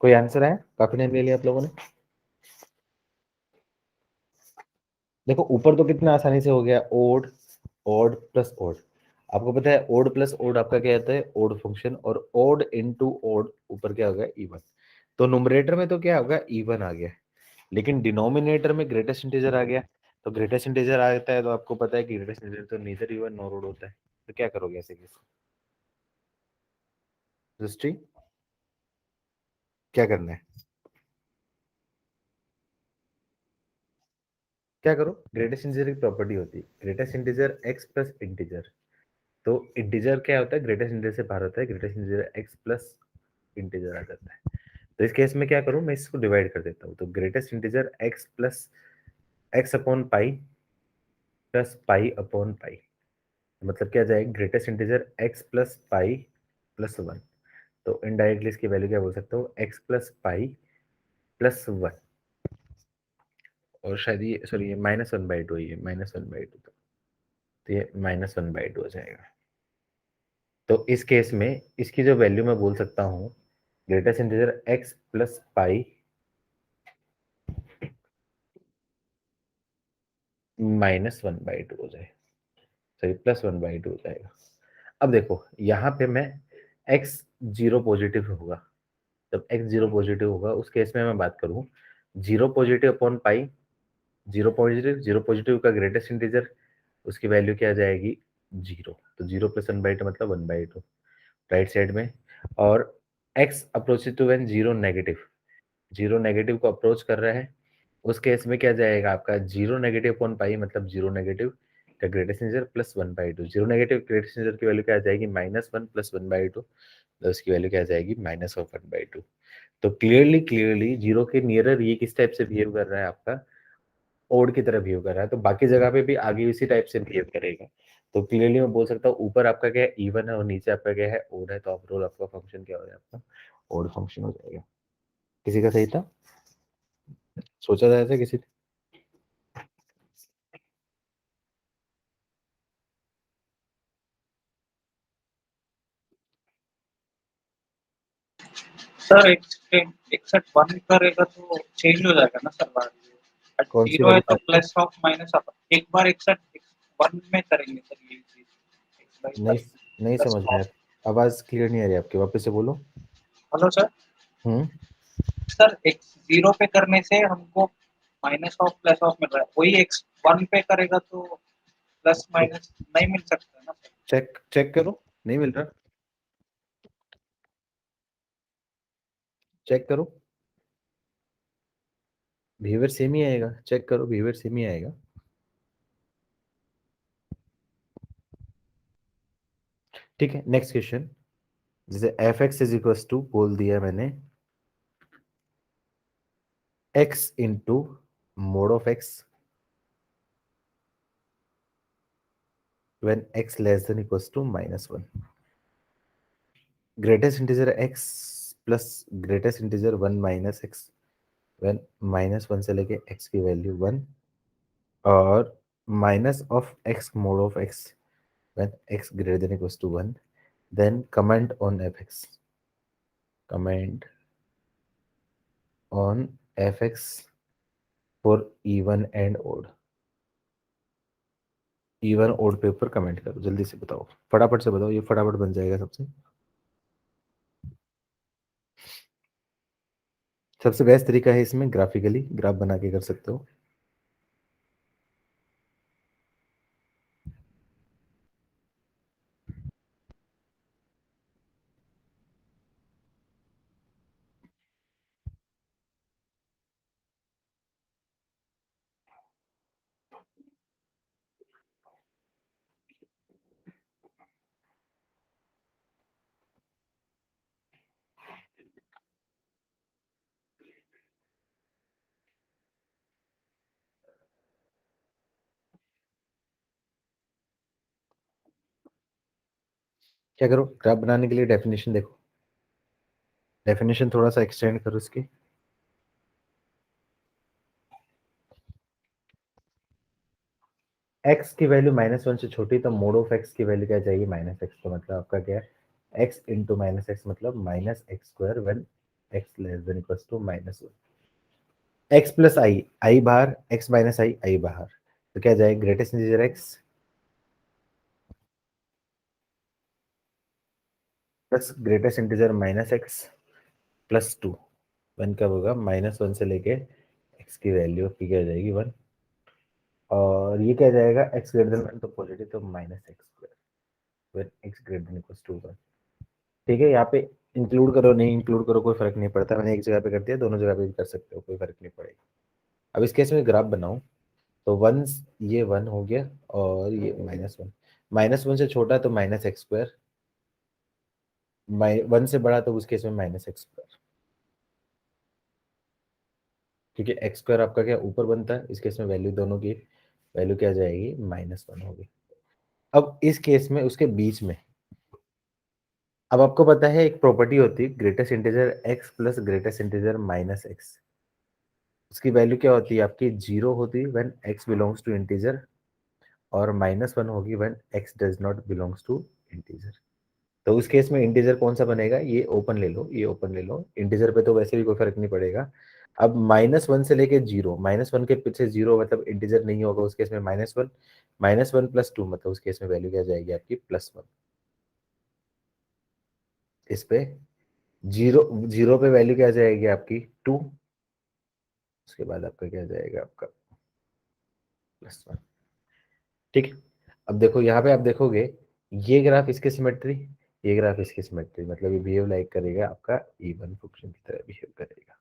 कोई आंसर है? काफी टाइम ले लिया आप लोगों ने। देखो ऊपर तो कितना आसानी से हो गया, ओड ओड प्लस ओड। आपको पता है ओड प्लस ओड आपका क्या होता है, ओड फंक्शन, और ओड इनटू ओड ऊपर क्या होगा, इवन। तो नुमरेटर में तो क्या होगा, इवन आ गया, लेकिन डिनोमिनेटर में ग्रेटेस्ट इंटीजर आ गया। तो ग्रेटेस्ट इंटीजर आता है तो आपको पता है कि ग्रेटेस्ट इंटीजर तो नीदर इवन नॉर ओड होता है। तो क्या करोगे ऐसे केस? दृष्टि क्या करना है? क्या करो, ग्रेटेस्ट इंटीजर की प्रॉपर्टी होती है greatest integer x plus integer. तो इंटीजर क्या होता है, ग्रेटेस्ट इंटीजर से बाहर होता है, greatest integer x plus integer आ जाता है। तो इस केस में क्या करूं, मैं इसको डिवाइड कर देता हूं। तो greatest integer x plus x upon pi plus pi upon पाई, मतलब क्या जाएगा, greatest integer x plus pi plus one. तो इनडायरेक्टली इसकी वैल्यू क्या बोल सकते हो, x plus pi plus one, और शायद ये सॉरी ये -1/2 है, ये -1/2। तो ये -1/2 हो जाएगा। तो इस केस में इसकी जो वैल्यू मैं बोल सकता हूँ, ग्रेटेस्ट इंटीजर एक्स प्लस पाई -1/2 हो जाए, सॉरी +1/2 हो जाएगा। अब देखो यहाँ पे मैं x जीरो पॉजिटिव होगा, जब x जीरो पॉजिटिव होगा उस केस में मैं बात करूँ, zero positive upon pi, zero positive का ग्रेटेस्ट इंटीजर, उसकी वैल्यू क्या आ जाएगी, जीरो। तो जीरो प्लस 1/2 मतलब 1/2 राइट साइड में। और x approaches to when zero negative, zero negative को अप्रोच कर रहा है, उस केस में क्या जाएगा आपका, जीरो नेगेटिव अपॉन पाई मतलब जीरो नेगेटिव का greatest integer plus 1/2। Zero negative greatest integer की वैल्यू क्या आ जाएगी, -1 प्लस 1/2, तो उसकी वैल्यू क्या आ जाएगी, -1/2। तो क्लियरली जीरो के नियरर ये किस टाइप से बिहेव कर रहा है, आपका ओड की तरह बिहेव कर रहा है। तो बाकी जगह पे भी आगे इसी टाइप से बिहेव करेगा। तो क्लियरली मैं बोल सकता हूँ ऊपर आपका क्या है, इवन है, और नीचे आपका क्या है, ओड है। तो ओवरऑल आपका फंक्शन क्या हो जाएगा, आपका ओड फंक्शन हो जाएगा। किसी का सही था? सोचा था ऐसे किसी? सर एक्सेप्ट वन करेगा तो चेंज हो जाएगा ना सर बाद में। कौन सी जीरो है वाली तो बात है? प्लस ऑफ माइनस ऑफ, एक बार एक्सेप्ट वन में करेंगे सर ये चीज, एक्स बाई नहीं, नहीं प्लस समझ में ऑफ। आया। आवाज क्लियर नहीं आ रही आपकी, वापस से बोलो। Hello sir. Hmm. Sir x zero पे करने से हमको माइनस ऑफ प्लस ऑफ मिल रहा है, वही एक्स वन पे करेगा तो प्लस माइनस नहीं मिल सकता ना सर। चेक चेक करो, नहीं मिल रहा, चेक करो, बिहेवियर सेम ही आएगा, चेक करो बिहेवियर सेम ही आएगा। ठीक है, नेक्स्ट क्वेश्चन। जैसे f x is equal to बोल दिया मैंने x into mod of x when x less than equal to -1। Greatest integer x plus greatest integer 1 minus x when -1 से लेके x की वैल्यू 1 और minus of x mod of x when x greater than equals to 1 then comment on fx, comment on fx for even and odd, even odd पे ऊपर comment करो, जल्दी से बताओ, फटाफट से बताओ, ये फटाफट बन जाएगा सबसे। सबसे बेस्ट तरीका है इसमें ग्राफिकली ग्राफ बना के कर सकते हो। क्या करो, ग्राफ बनाने के लिए डेफिनेशन देखो, डेफिनेशन थोड़ा सा एक्सटेंड करो इसकी। x की वैल्यू -1 से छोटी तो मोड ऑफ x की वैल्यू क्या जाएगी, -x, तो मतलब आपका क्या है x इंटू -x मतलब -x² when x less than equals to -1, x plus I बाहर, x माइनस आई बाहर, तो क्या जाएगा greatest integer x plus greatest integer -x plus 2 one कब होगा, -1 से लेके x की वैल्यू की क्या जाएगी 1, और ये क्या जाएगा x ग्रेटर देन 1 तो पॉजिटिव, तो -x² when x greater than equals to 1। ठीक है, यहाँ पे इंक्लूड करो नहीं इंक्लूड करो कोई फर्क नहीं पड़ता, मैंने एक जगह पे कर दिया, दोनों जगह पे भी कर सकते हो, कोई फर्क नहीं पड़ेगा। अब इस केस में ग्राफ बनाऊं तो वन, ये 1 हो गया और ये -1, -1 से छोटा तो -x², 1 से बड़ा तो उस केस में -x², क्योंकि x² आपका क्या ऊपर बनता है, इस केस में वैल्यू दोनों की वैल्यू क्या जाएगी -1 होगी। अब इस केस में उसके बीच में, अब आपको पता है एक प्रॉपर्टी होती है greatest integer x plus greatest integer -x, उसकी वैल्यू क्या होती है आपकी 0 होती है when x belongs to integer, और -1 होगी when x does not belongs to integer. तो उस केस में इंटीजर कौन सा बनेगा, ये ओपन ले लो, ये ओपन ले लो, इंटीजर पे तो वैसे भी कोई फर्क नहीं पड़ेगा। अब -1 से लेके 0, -1 के पीछे 0 मतलब इंटीजर नहीं होगा, उस केस में -1, -1 प्लस 2 मतलब उस केस में वैल्यू क्या जाएगी आपकी +1। इस पे 0 पे वैल्यू क्या जाएगी आपकी 2, उसके बाद आपका क्या जाएगा आपका +1। ठीक है, अब देखो यहाँ पे आप देखोगे ये ग्राफ इसके सिमेट्री, ये ग्राफ इसकी सिमेट्री, मतलब ये बिहेव लाइक करेगा आपका इवन फंक्शन की तरह बिहेव करेगा।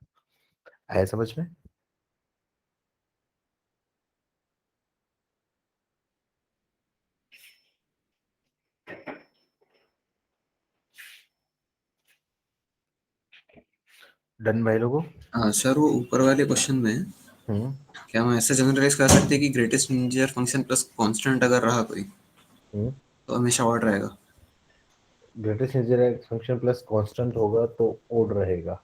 आया समझ में? डन भाई लोगों? हाँ सर, वो ऊपर वाले क्वेश्चन में हम्म क्या हम ऐसे जनरलाइज कर सकते हैं कि greatest integer function plus constant अगर रहा कोई हम्म तो हमेशा ऑड रहेगा? Greatest integer function plus constant होगा तो ओड रहेगा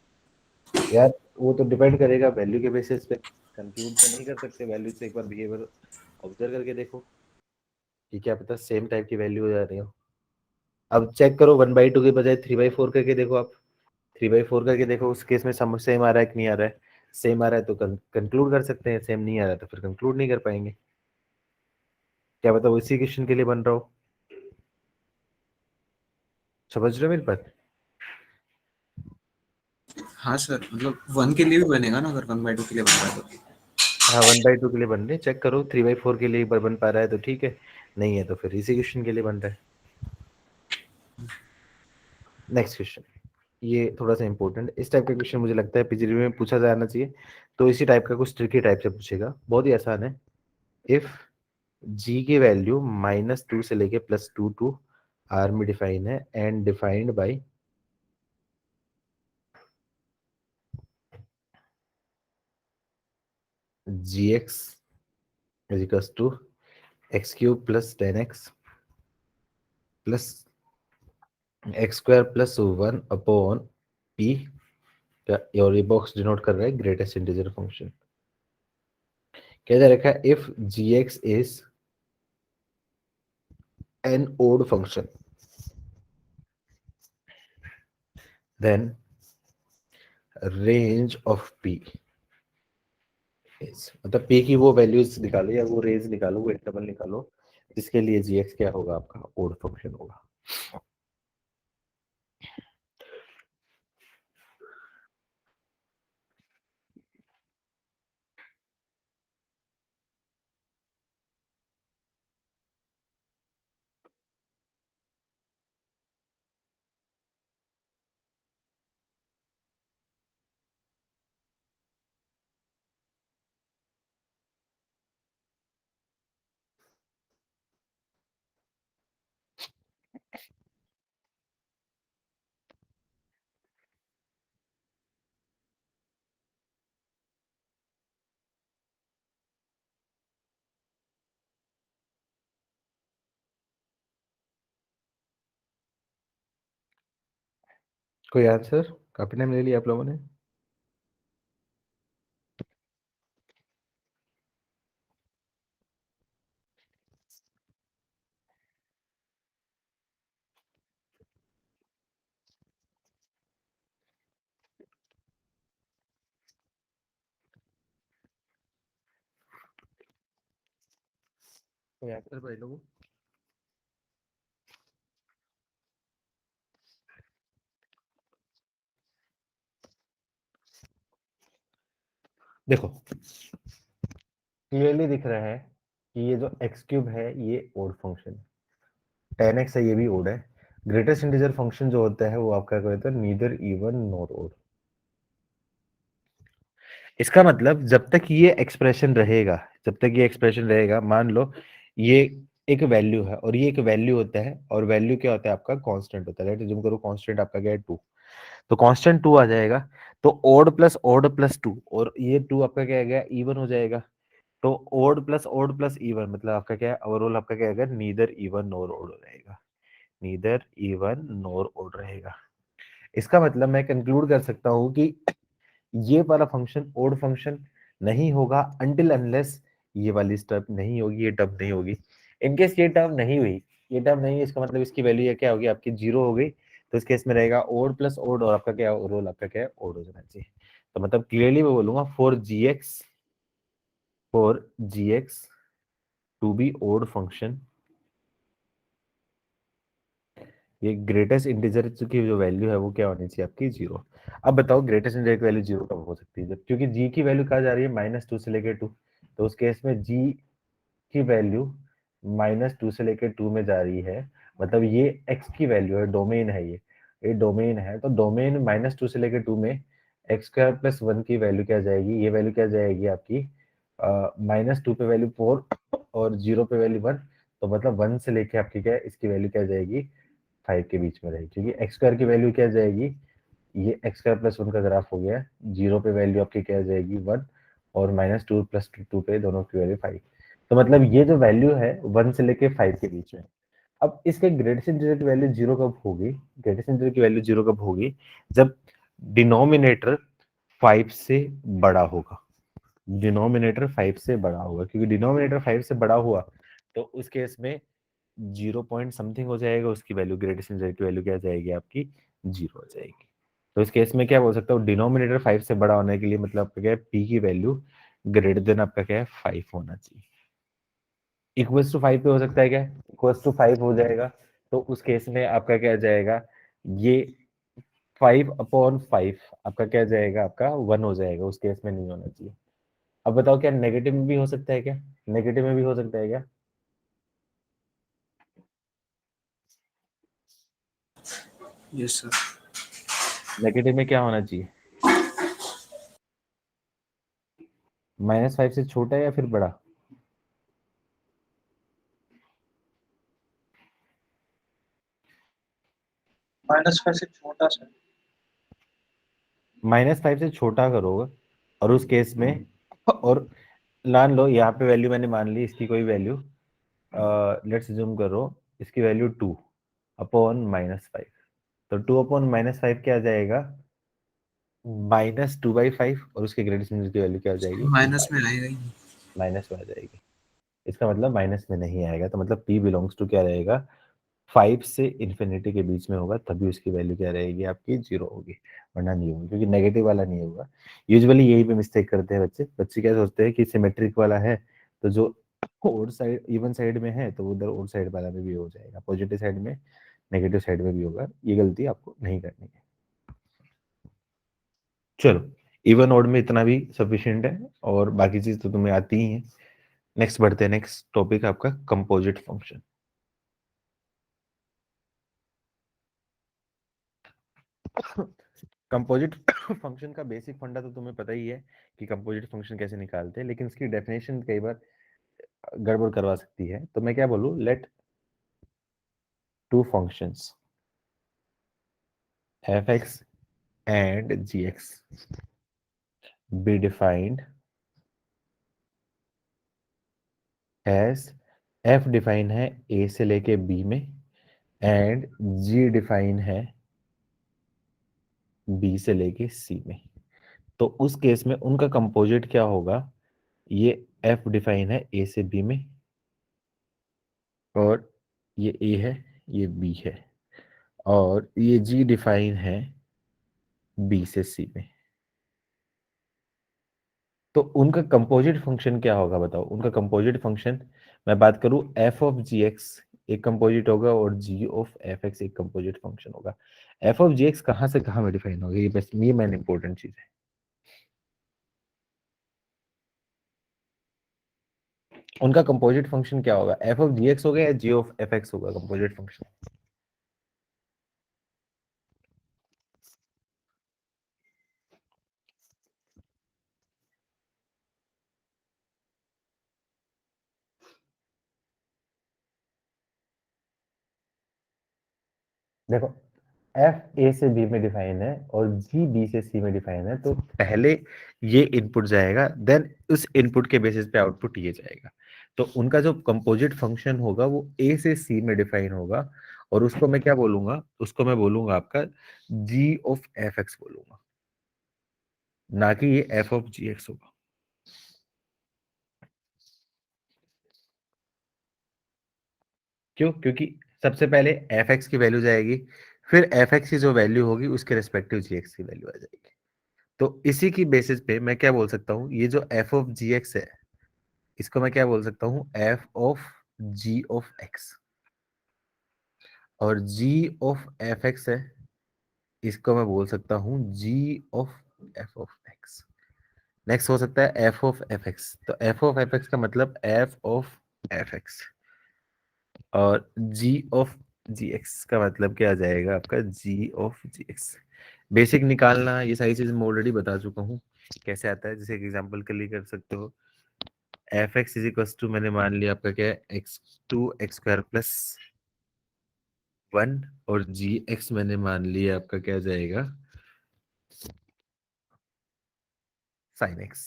यार, वो तो डिपेंड करेगा वैल्यू के बेसिस पे, कंक्लूड तो नहीं कर सकते, वैल्यू से एक बार बिहेवियर ऑब्जर्व करके देखो कि क्या पता सेम टाइप की वैल्यू हो जा रही हो। अब चेक करो 1/2 के बजाय 3/4 करके देखो, आप 3/4 करके देखो, उस केस में सम सेम आ रहा है कि नहीं आ रहा है, सेम आ रहा है तो कंक्लूड कर सकते हैं, सेम नहीं आ रहा है तो फिर कंक्लूड नहीं कर पाएंगे। क्या पता वो इसी क्वेश्चन के लिए बन रहा हो, समझ रहे हो मेरी बात? हाँ सर, मतलब 1 के लिए भी बनेगा ना, अगर 1/2 के लिए बन रहा है तो? हाँ 1/2 के लिए बन रहे हैं, चेक करो 3/4 के लिए एक बार बन पा रहा है तो ठीक है, नहीं है तो फिर इसी क्वेश्चन के लिए बन रहा है। नेक्स्ट क्वेश्चन, ये थोड़ा सा इंपॉर्टेंट, इस टाइप का क्वेश्चन मुझे लगता है पीजीडी में पूछा जाना चाहिए, तो इसी टाइप का कुछ ट्रिकी टाइप से पूछेगा, बहुत ही आसान है। इफ जी की वैल्यू -2 से लेके +2 टू आर में डिफाइन है and defined by g x equals to x³ + 10x plus x square plus 1 upon p, और ये बॉक्स डिनोट कर रहा है ग्रेटेस्ट इंटीजर फंक्शन। क्या दे रखा है, if g x is an odd function then range of p is, मतलब पी की वो वैल्यूज निकालो या वो रेंज निकालो, वो इंटरवल निकालो जिसके लिए जी एक्स क्या होगा, आपका ओड फंक्शन होगा। कोई आंसर? काफी टाइम ले लिया आप लोगों ने। कोई आंसर भाई लोगों? देखो क्लियरली दिख रहा है कि ये जो एक्स क्यूब है ये ओड फंक्शन है, 10x है ये भी ओड है। ग्रेटेस्ट इंटीजर फंक्शन जो होता है वो आपका क्या होता है, नीदर इवन नॉर ओड। इसका मतलब जब तक ये एक्सप्रेशन रहेगा, जब तक ये एक्सप्रेशन रहेगा, मान लो ये एक वैल्यू है और ये एक वैल्यू होता है, और वैल्यू क्या होता है आपका, कांस्टेंट होता है। लेट अज्यूम करो कांस्टेंट आपका क्या है, 2, तो कांस्टेंट 2 आ जाएगा। तो ओड प्लस 2, और ये 2 आपका क्या आ गया, इवन हो जाएगा। तो ओड प्लस इवन मतलब आपका क्या है, ओवरऑल आपका क्या आएगा, नीदर इवन नोर ओड रहेगा, नीदर इवन नोर ओड रहेगा। इसका मतलब मैं कंक्लूड कर सकता हूं कि ये वाला फंक्शन ओड फंक्शन नहीं होगा अनटिल अनलेस ये वाली स्टेप नहीं होगी, ये टर्म नहीं होगी। इनकेस ये टर्म नहीं हुई, ये टर्म नहीं है, इसका मतलब इसकी वैल्यू ये क्या होगी, आपकी 0 हो गई। तो इस केस में रहेगा ओड प्लस ओड, और आपका क्या ओवरऑल आपका क्या है, ओड हो जाना चाहिए। तो मतलब क्लियरली मैं बोलूंगा for g x to be odd function, ये ग्रेटेस्ट इंटीजर की जो वैल्यू है वो क्या होनी चाहिए, आपकी 0। अब बताओ ग्रेटेस्ट इंटीजर की वैल्यू 0 कब हो सकती है, जब, क्योंकि जी की वैल्यू कहा जा रही है -2 से लेकर 2, तो उस केस में जी की वैल्यू -2 से लेकर 2 में जा रही है, मतलब ये एक्स की वैल्यू है, डोमेन है ये डोमेन है। तो डोमेन -2 से लेकर 2 में एक्स स्क्वायर प्लस 1 की वैल्यू क्या जाएगी, ये वैल्यू क्या जाएगी आपकी, -2 पे वैल्यू 4 और 0 पे वैल्यू 1, तो मतलब 1 से लेके आपकी क्या है, इसकी वैल्यू क्या जाएगी, 5 के बीच में रहेगी, क्योंकि एक्स स्क्वायर की वैल्यू क्या जाएगी, ये एक्स स्क्वायर प्लस 1 का ग्राफ हो गया, 0 पे वैल्यू आपकी क्या जाएगी, 1, और -2 प्लस 2 पे दोनों की वैल्यू 5। तो मतलब ये जो वैल्यू है 1 से लेके 5 के बीच में। अब इसके ग्रेटेस्ट इंटीजर की वैल्यू 0 कब होगी, ग्रेटेस्ट इंटीजर की वैल्यू 0 कब होगी, जब डिनोमिनेटर 5 से बड़ा होगा, डिनोमिनेटर 5 से बड़ा होगा, क्योंकि डिनोमिनेटर 5 से बड़ा हुआ तो उस केस में 0 पॉइंट समथिंग हो जाएगा, उसकी वैल्यू ग्रेटेस्ट इंटीजर की वैल्यू क्या जाएगी आपकी, 0 हो जाएगी। तो इस केस में क्या बोल सकता हूँ, डिनोमिनेटर 5 से बड़ा होने के लिए मतलब आपका क्या है, पी की वैल्यू ग्रेटर देन आपका क्या है, 5 होना चाहिए। इक्वल्स टू 5 पे हो सकता है क्या, इक्वल्स टू 5 हो जाएगा, तो उस केस में आपका क्या जाएगा, ये 5/5 आपका क्या जाएगा, आपका 1 हो जाएगा, उस केस में नहीं होना चाहिए। अब बताओ क्या नेगेटिव में भी हो सकता है क्या, नेगेटिव में भी हो सकता है क्या, यस सर। नेगेटिव में क्या होना चाहिए, -5 से छोटा या फिर बड़ा, -5 से छोटा सा। -5 से छोटा करोगे, और उस केस में, और मान लो यहाँ पे वैल्यू मैंने मान ली इसकी कोई वैल्यू, लेट्स जूम करो, इसकी वैल्यू 2 अपॉन -5, तो 2/-5 क्या आ जाएगा, -2/5, और उसके ग्रेटेस्ट नंबर की वैल्यू क्या हो जाएगी, माइनस में आएगा ही। माइनस में आ जाएगी। इसका मतलब माइनस में नहीं आएगा, तो मतलब p बिलोंग्स टू क्या रहेगा, 5 से इन्फिनिटी के बीच में होगा, तभी उसकी वैल्यू क्या रहेगी आपकी, 0 होगी, वरना नहीं होगी, क्योंकि नेगेटिव वाला नहीं होगा। यूजुअली यही पे मिस्टेक करते हैं बच्चे। बच्चे क्या सोचते हैं कि सिमेट्रिक वाला है तो जो ओड साइड इवन साइड में है तो उधर ओड साइड वाला में भी हो जाएगा, पॉजिटिव साइड में नेगेटिव साइड में भी होगा। ये गलती आपको नहीं करनी है। चलो, इवन ओड में इतना भी सफिशिएंट है, और बाकी चीज तो तुम्हें आती ही है। नेक्स्ट बढ़ते हैं, नेक्स्ट टॉपिक आपका कंपोजिट फंक्शन। कंपोजिट फंक्शन का बेसिक फंडा तो तुम्हें पता ही है कि कंपोजिट फंक्शन कैसे निकालते हैं, लेकिन इसकी डेफिनेशन कई बार गड़बड़ करवा सकती है। तो मैं क्या बोलूं, let two functions f(x) and g(x) be defined as f define है a से लेके b में एंड g डिफाइन है b से लेके c में। तो उस केस में उनका कंपोजिट क्या होगा, ये f डिफाइन है a से b में, और ये a है, ये b है, और ये g डिफाइन है b से c में। तो उनका कंपोजिट फंक्शन क्या होगा बताओ। उनका कंपोजिट फंक्शन मैं बात करूं, f ऑफ जी एक्स एक कंपोजिट होगा और g ऑफ एफ एक्स एक कंपोजिट फंक्शन होगा। f ऑफ जी एक्स कहां से कहां में डिफाइन होगा, ये बस ये मेन इंपॉर्टेंट चीज है। उनका कंपोजिट फंक्शन क्या होगा, f ऑफ जी एक्स होगा या g ऑफ एफ एक्स होगा कंपोजिट फंक्शन। देखो, f a से b में डिफाइन है और g b से c में डिफाइन है, तो पहले ये इनपुट जाएगा, देन उस इनपुट के बेसिस पे आउटपुट ये जाएगा। तो उनका जो कंपोजिट फंक्शन होगा वो a से c में डिफाइन होगा, और उसको मैं क्या बोलूंगा, उसको मैं बोलूंगा आपका g ऑफ एफ एक्स बोलूंगा, ना कि ये f ऑफ जी एक्स होगा। क्यों, क्योंकि सबसे पहले एफ एक्स की वैल्यू जाएगी, फिर एफ एक्स की जो वैल्यू होगी उसके रेस्पेक्टिव जी एक्स की वैल्यू आ जाएगी। तो इसी की बेसिस पे मैं क्या बोल सकता हूँ, ये जो एफ ऑफ जी एक्स है इसको मैं क्या बोल सकता हूँ, f of g of x, और जी ऑफ एफ एक्स है इसको मैं बोल सकता हूँ g of f of x. Next हो सकता है एफ ऑफ एफ एक्स, तो एफ ऑफ एफ एक्स का मतलब एफ ऑफ एफ एक्स, और जी ऑफ जी एक्स का मतलब क्या आ जाएगा आपका, जी ऑफ जी एक्स। बेसिक निकालना ये सारी चीज मैं ऑलरेडी बता चुका हूँ कैसे आता है, जैसे एक एग्जांपल के लिए कर सकते हो, f x is equal to मैंने मान लिया आपका क्या है, x2 x² प्लस 1, और जी एक्स मैंने मान लिया आपका क्या जाएगा, साइन एक्स।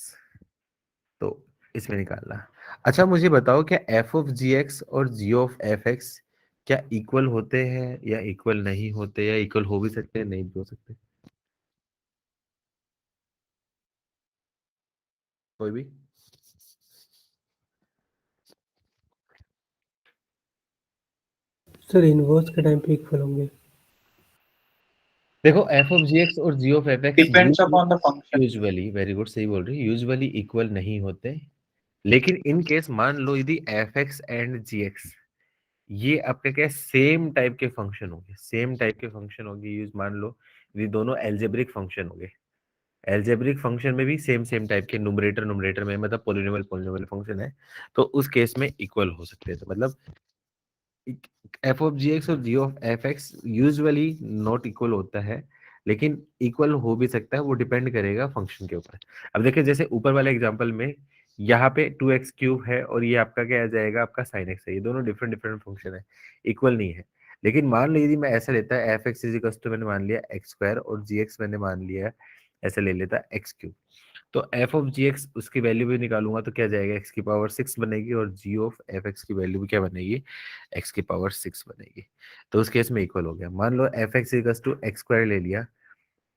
तो इसमें निकालना। अच्छा मुझे बताओ, क्या एफ ऑफ जी एक्स और जी ऑफ एफ एक्स क्या इक्वल होते हैं या इक्वल नहीं होते, या इक्वल हो भी सकते हैं नहीं भी हो सकते, कोई भी। सर इनवर्स के टाइम पे इक्वल होंगे। देखो एफ ऑफ जी एक्स और g of f x depends upon the function. Usually, very good, सही बोल रही है, यूजुअली इक्वल नहीं होते। लेकिन इन केस मान लो यदि f x and g x ये आपके क्या सेम टाइप के फंक्शन होंगे, सेम टाइप के फंक्शन होंगे, यूज मान लो ये दोनों एल्जेब्रिक फंक्शन होंगे, एल्जेब्रिक फंक्शन में भी सेम सेम टाइप के न्यूमरेटर न्यूमरेटर में मतलब पोलिनोमियल पोलिनोमियल फंक्शन है, तो उस केस में इक्वल हो सकते हैं। तो मतलब एफ ऑफ जी एक्स और g of f x usually not equal होता है, लेकिन इक्वल हो भी सकता है, वो डिपेंड करेगा फंक्शन के ऊपर। अब देखिए जैसे ऊपर वाले एग्जांपल में यहाँ पे 2x³ है और ये आपका क्या आ जाएगा, आपका sin x है, ये दोनों डिफरेंट डिफरेंट फंक्शन है, इक्वल नहीं है। लेकिन मान लो यदि मैं ऐसा लेता है f(x) इज इक्वल टू मैंने मान लिया x² और gx मैंने मान लिया ऐसे ले लेता x³, तो एफ ऑफ जी एक्स उसकी वैल्यू भी निकालूंगा तो क्या जाएगा, एक्स की पावर 6 बनेगी, और जी ऑफ एफ एक्स की वैल्यू भी क्या बनेगी, एक्स की पावर 6 बनेगी। तो उस केस में इक्वल हो गया। मान लो f x equals to x square ले लिया,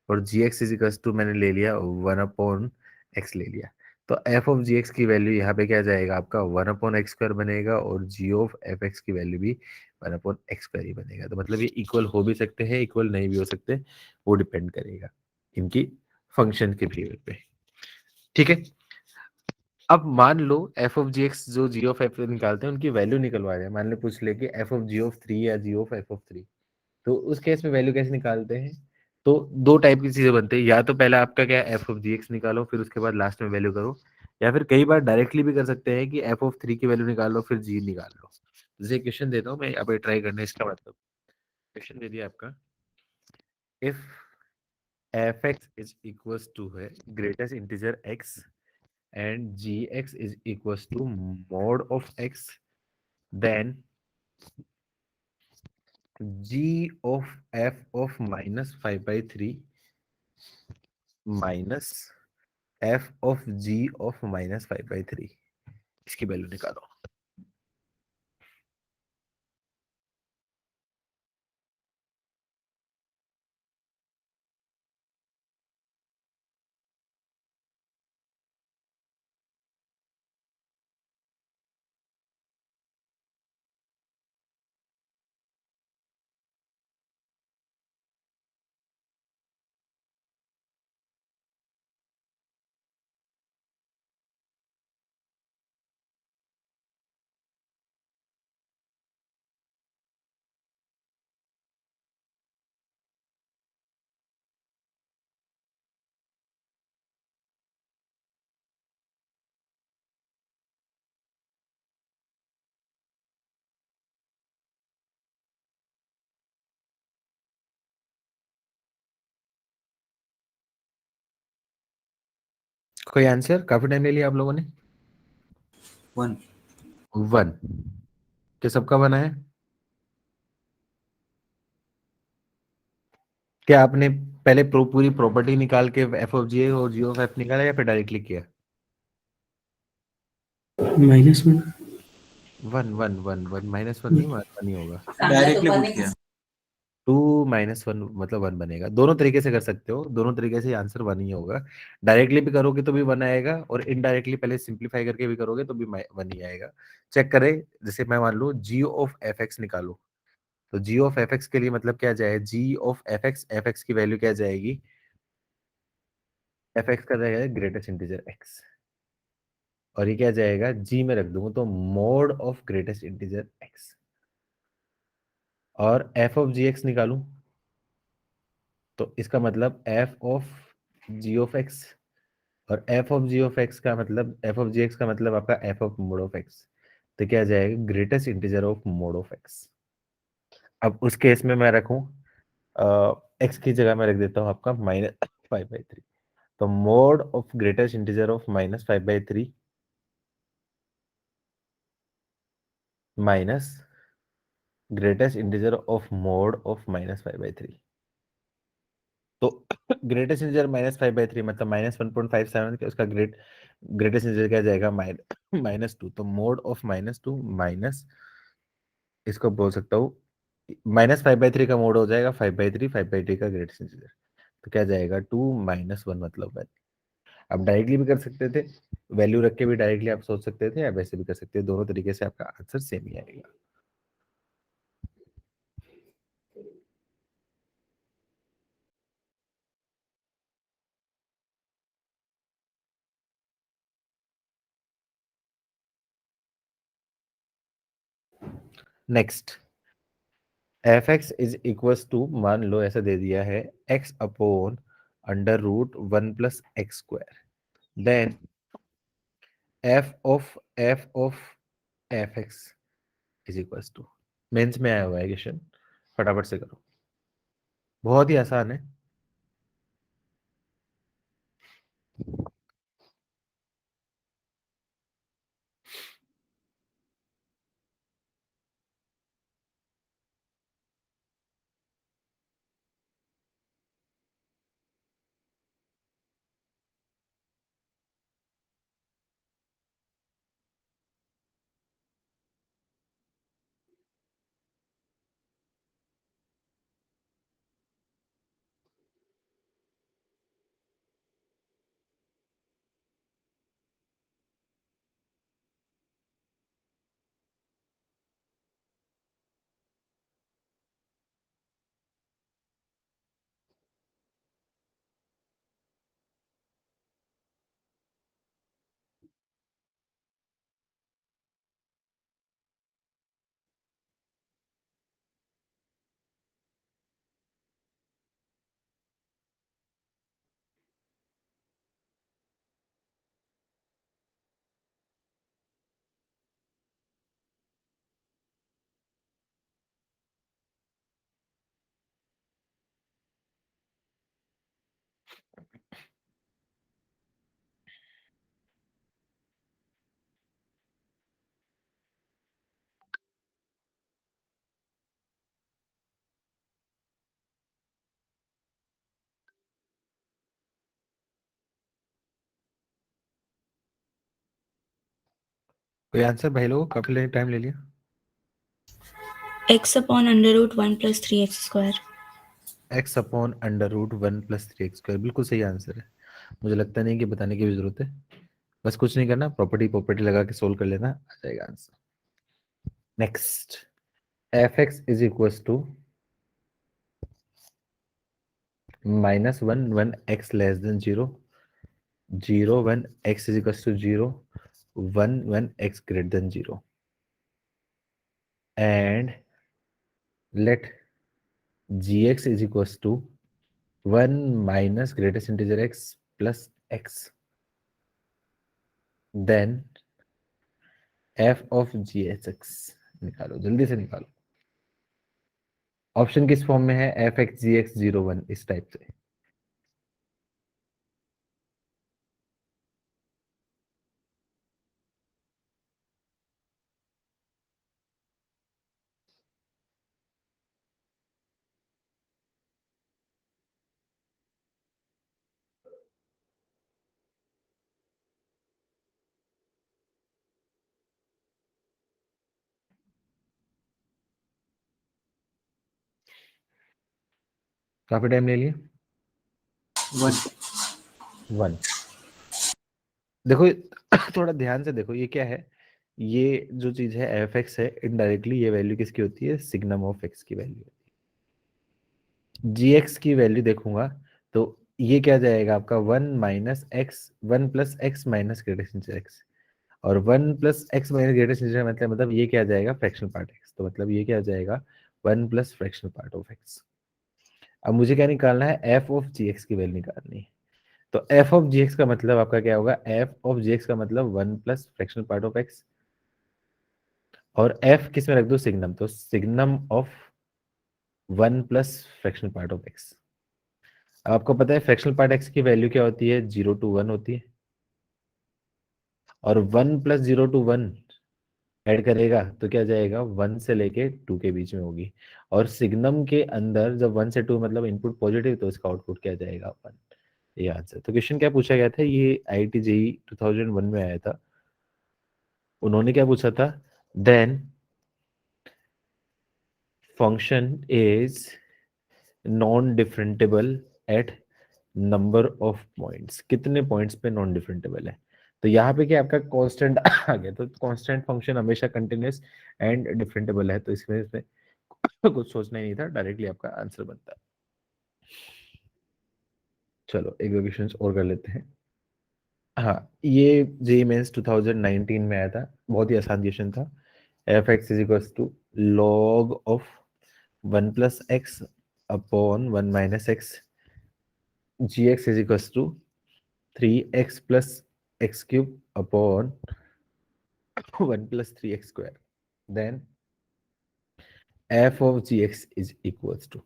और जी एक्स इक्वल्स टू मैंने ले लिया 1/x ले लिया। तो एफ ऑफ जी एक्स की वैल्यू यहाँ पे क्या जाएगा, आपका 1/x² बनेगा, और जी ऑफ एफ एक्स की वैल्यू भी 1/x² ही बनेगा। तो मतलब ये इक्वल हो भी सकते हैं, इक्वल नहीं भी हो सकते, वो डिपेंड करेगा इनकी फंक्शन के बिहेवियर पे। ठीक है, अब मान लो एफ ऑफ जी एक्स जो जी ऑफ एफ निकालते हैं उनकी वैल्यू निकलवा रहे हैं। मान लो पूछ ले कि एफ ऑफ जी ऑफ 3 या जी ऑफ एफ ऑफ 3, तो उस केस में वैल्यू कैसे निकालते हैं। तो दो टाइप की चीजें बनती है, या तो पहले आपका क्या एफ ऑफ जी एक्स निकालो, फिर उसके बाद लास्ट में वैल्यू करो, या फिर कई बार डायरेक्टली भी कर सकते हैं कि एफ ऑफ 3 की वैल्यू निकाल लो फिर जी निकाल लो। जैसे क्वेश्चन देता हूँ मैं यहाँ पे, ट्राई करना है इसका मतलब। क्वेश्चन दे दिया आपका, if f x is equals to है greatest integer x and gx is equals to mod of x, then g of f of minus 5/3 minus f of g of minus 5/3, इसकी value निकालो। कोई answer, काफी time ले लिया आप लोगों ने। 1। 1 क्या सबका बना है। क्या आपने पहले पूरी प्रॉपर्टी निकाल के एफ ऑफ जी और जी ऑफ एफ निकाला, या फिर डायरेक्टली किया। -1 वन वन वन वन -1 नहीं, 1 ही होगा। डायरेक्टली पूछ किया। 2 - 1 मतलब 1 बनेगा। दोनों तरीके से कर सकते हो, दोनों तरीके से आंसर 1 ही होगा। डायरेक्टली भी करोगे तो भी 1 आएगा, और इनडायरेक्टली पहले सिंप्लीफाई करके भी करोगे तो भी 1 ही आएगा। चेक करें, जैसे मैं मान लो जी ऑफ एफ एक्स निकालो, तो जी ऑफ एफ एक्स के लिए मतलब क्या जाए, जी ऑफ एफ एक्स की वैल्यू क्या जाएगी, एफ एक्स का जाएगा ग्रेटेस्ट इंटीजर एक्स, और ये क्या जाएगा, जी में रख दूंगा तो mod of greatest integer x. और एफ ऑफ जी एक्स निकालूं तो इसका मतलब f of g of x, और f of g of x का मतलब, एफ ऑफ जी एक्स का मतलब आपका f of mod of x. तो क्या जाएगा, greatest integer of mod of x. अब उस केस में मैं रखूं एक्स की जगह मैं रख देता हूं आपका -5/3। तो mod of greatest integer of -5/3 minus greatest integer of mod of -5/3। तो ग्रेटेस्ट इंटीजर -5/3 मतलब -1.57 के, उसका ग्रेटेस्ट इंटीजर क्या जाएगा, -2। तो मोड ऑफ -2 माइनस, इसको बोल सकता हूँ -5/3 का मोड हो जाएगा 5/3, 5/3 का ग्रेटेस्ट इंटीजर। तो क्या जाएगा, 2 - 1 मतलब 1। आप डायरेक्टली भी कर सकते थे, वैल्यू रख के भी डायरेक्टली आप सोच सकते थे, या वैसे भी कर सकते थे, दोनों तरीके से आपका आंसर सेम ही आएगा। Next, f x is equals to, मान लो ऐसा दे दिया है, x/√1 + x², then f of f x is equals to, Mains में आया हुआ है क्वेश्चन, फटाफट से करो, बहुत ही आसान है। कोई आंसर भाई लोग? काफी टाइम ले लिया। x upon under root 1 plus 3x square. x upon under root 1 + 3x² बिल्कुल सही आंसर है। मुझे लगता नहीं कि बताने की भी जरूरत है, बस कुछ नहीं करना, प्रॉपर्टी प्रॉपर्टी लगा के सोल्व कर लेना, आ जाएगा answer. Next, f(x) is equal to -1 1 x less than 0, 0 1 x is equal to 0, 1 1 x greater than 0, and let gx is equal to 1 minus greatest integer x plus x, then f of gx निकालो, जल्दी से निकालो। Option किस form में है? f(x) gx 0 1 इस type से। काफी टाइम ले लिया। 1 देखो थोड़ा ध्यान से देखो, ये क्या है? ये जो चीज है f(x) है, इनडायरेक्टली ये वैल्यू किसकी होती है? सिग्नम ऑफ x की वैल्यू। gx की वैल्यू देखूंगा तो ये क्या जाएगा आपका? 1 minus x 1 plus x minus greatest x, और 1 प्लस एक्स माइनस ग्रेटेस्ट मतलब ये क्या जाएगा? फ्रैक्शनल पार्ट x, तो मतलब ये क्या जाएगा? 1 plus fractional part of x। अब मुझे क्या निकालना है? f ऑफ gx की वैल्यू निकालनी है। तो f ऑफ gx का मतलब आपका क्या होगा? f ऑफ gx का मतलब 1 plus fractional part of x, और f किस में रख दो? सिग्नम, तो signum of 1 plus fractional part of x। अब आपको पता है फ्रैक्शनल पार्ट x की वैल्यू क्या होती है? 0 to 1 होती है, और 1 प्लस 0 to 1 ऐड करेगा तो क्या जाएगा? 1 से लेके 2 के बीच में होगी, और सिग्नम के अंदर जब 1 से 2 मतलब इनपुट पॉजिटिव, तो इसका आउटपुट क्या जाएगा? 1। ये आंसर। तो क्वेश्चन क्या पूछा गया था? ये IIT JEE 2001 में आया था। उन्होंने क्या पूछा था? Then function is non differentiable at number of points. कितने पॉइंट्स पे नॉन डिफरेंटेबल है? तो यहाँ पे क्या आपका कांस्टेंट आ गया, तो कांस्टेंट फंक्शन हमेशा कंटिन्यूअस एंड डिफरेंटेबल है, तो इसमें कुछ सोचना ही नहीं था, डायरेक्टली आपका आंसर बनता है। चलो एक दो क्वेश्चन और कर लेते हैं। हाँ, ये JEE मेंस 2019 में आया था, बहुत ही आसान क्वेश्चन था। f(x) is equal to log of 1 plus x upon 1 minus x, gx is equal to 3x plus x cube upon 1 plus 3x square, then f of gx is equals to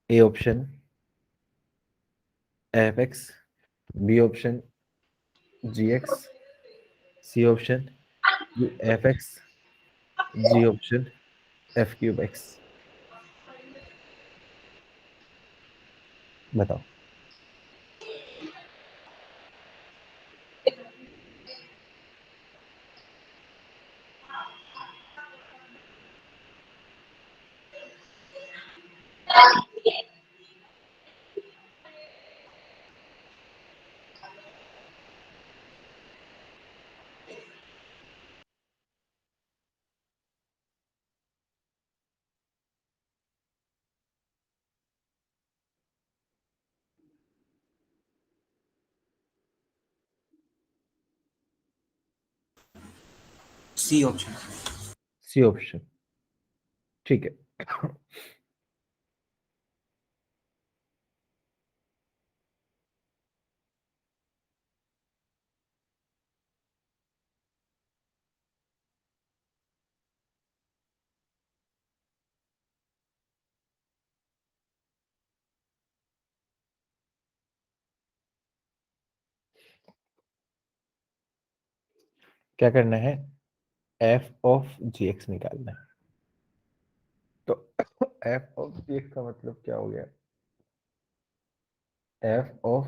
A option fx, B option gx, C option fx, G option f cube x। बताओ। C option. C option, ठीक है। क्या करना है, f of g x निकालना है। तो f of g x का मतलब क्या हो गया, F of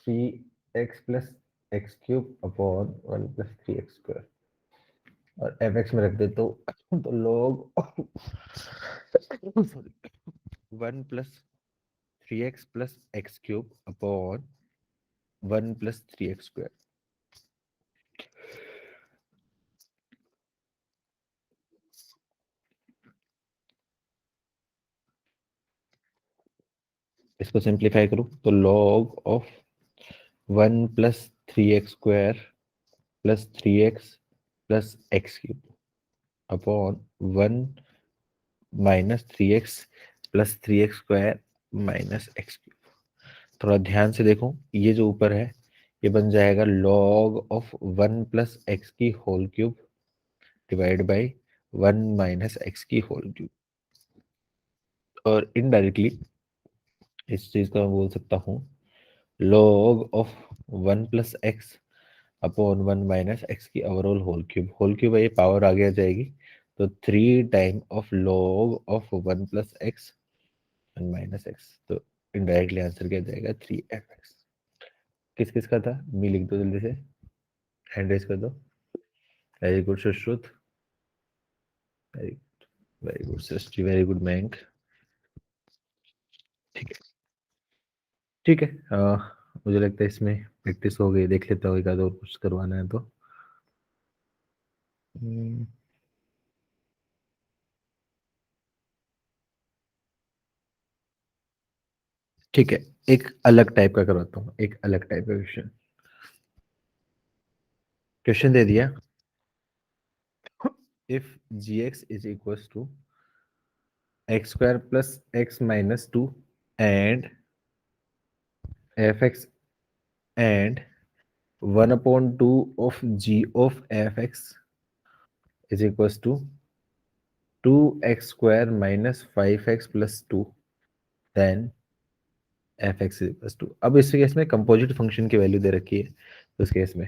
3x plus x cube upon 1 plus 3x square, और एफ एक्स में रख दे तो log sorry 1 plus 3x plus x cube upon 1 plus 3x square. इसको सिंप्लीफाई करूं तो log of 1 plus 3x square plus 3x plus x cube upon 1 minus 3x plus 3x square minus x cube. थोड़ा ध्यान से देखो, ये जो ऊपर है ये बन जाएगा log ऑफ 1 प्लस एक्स की whole cube divide by 1 minus x की होल क्यूब, और इनडायरेक्टली इस चीज को मैं बोल सकता हूँ log of 1 plus x upon 1 minus x की ओवरऑल होल क्यूब है, ये पावर आगे आ जाएगी, तो 3 time of log of 1 plus x and minus x, तो इनडायरेक्टली आंसर क्या जाएगा 3f(x). किस किस का था, मी लिख दो जल्दी से, हैंड रेज कर दो। Very good Sushrut, very very good Srishti, very good Mayank. ठीक है ठीक है, मुझे लगता है इसमें प्रैक्टिस हो गई, देख लेता हूँ एक आध और कुछ करवाना है तो। हम्म, ठीक है, एक अलग टाइप का करवाता हूँ, एक अलग टाइप का क्वेश्चन। क्वेश्चन दे दिया, if gx is equals to x square plus x minus 2 and fx and 1/2 of g of fx is equals to 2x square minus 5x plus 2, then fx is equals to। अब इस case में composite function की value दे रखी है, तो इस case में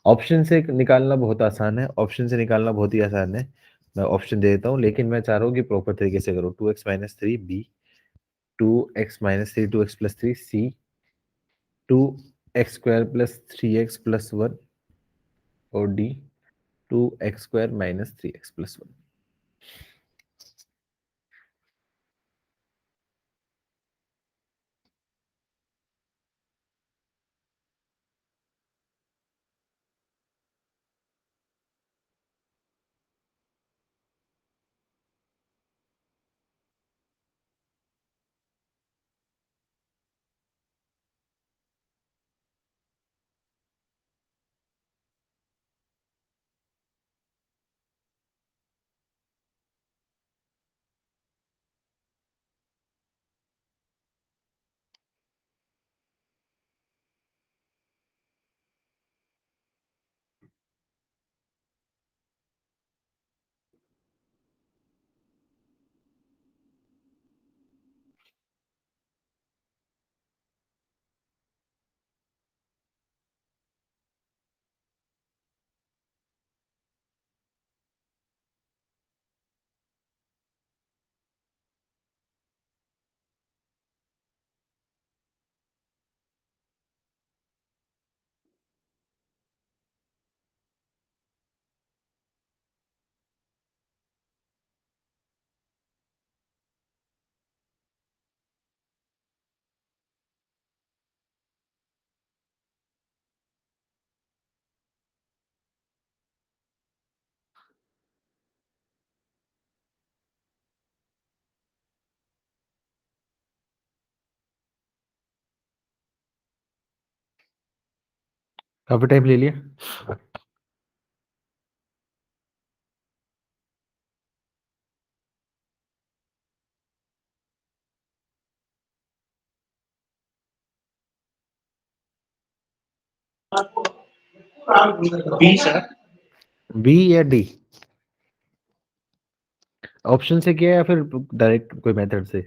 option से निकालना बहुत आसान है, ऑप्शन से निकालना बहुत ही आसान है। मैं ऑप्शन दे देता हूँ, लेकिन मैं चाह रहा हूँ कि प्रॉपर तरीके से करो। 2x minus 3 B, 2x minus 3 2x plus 3 C, 2x square plus 3x plus 1, और D 2x square minus 3x plus 1। काफी टाइम ले लिया। B sir. बी या डी, ऑप्शन से किया या फिर डायरेक्ट कोई मेथड से?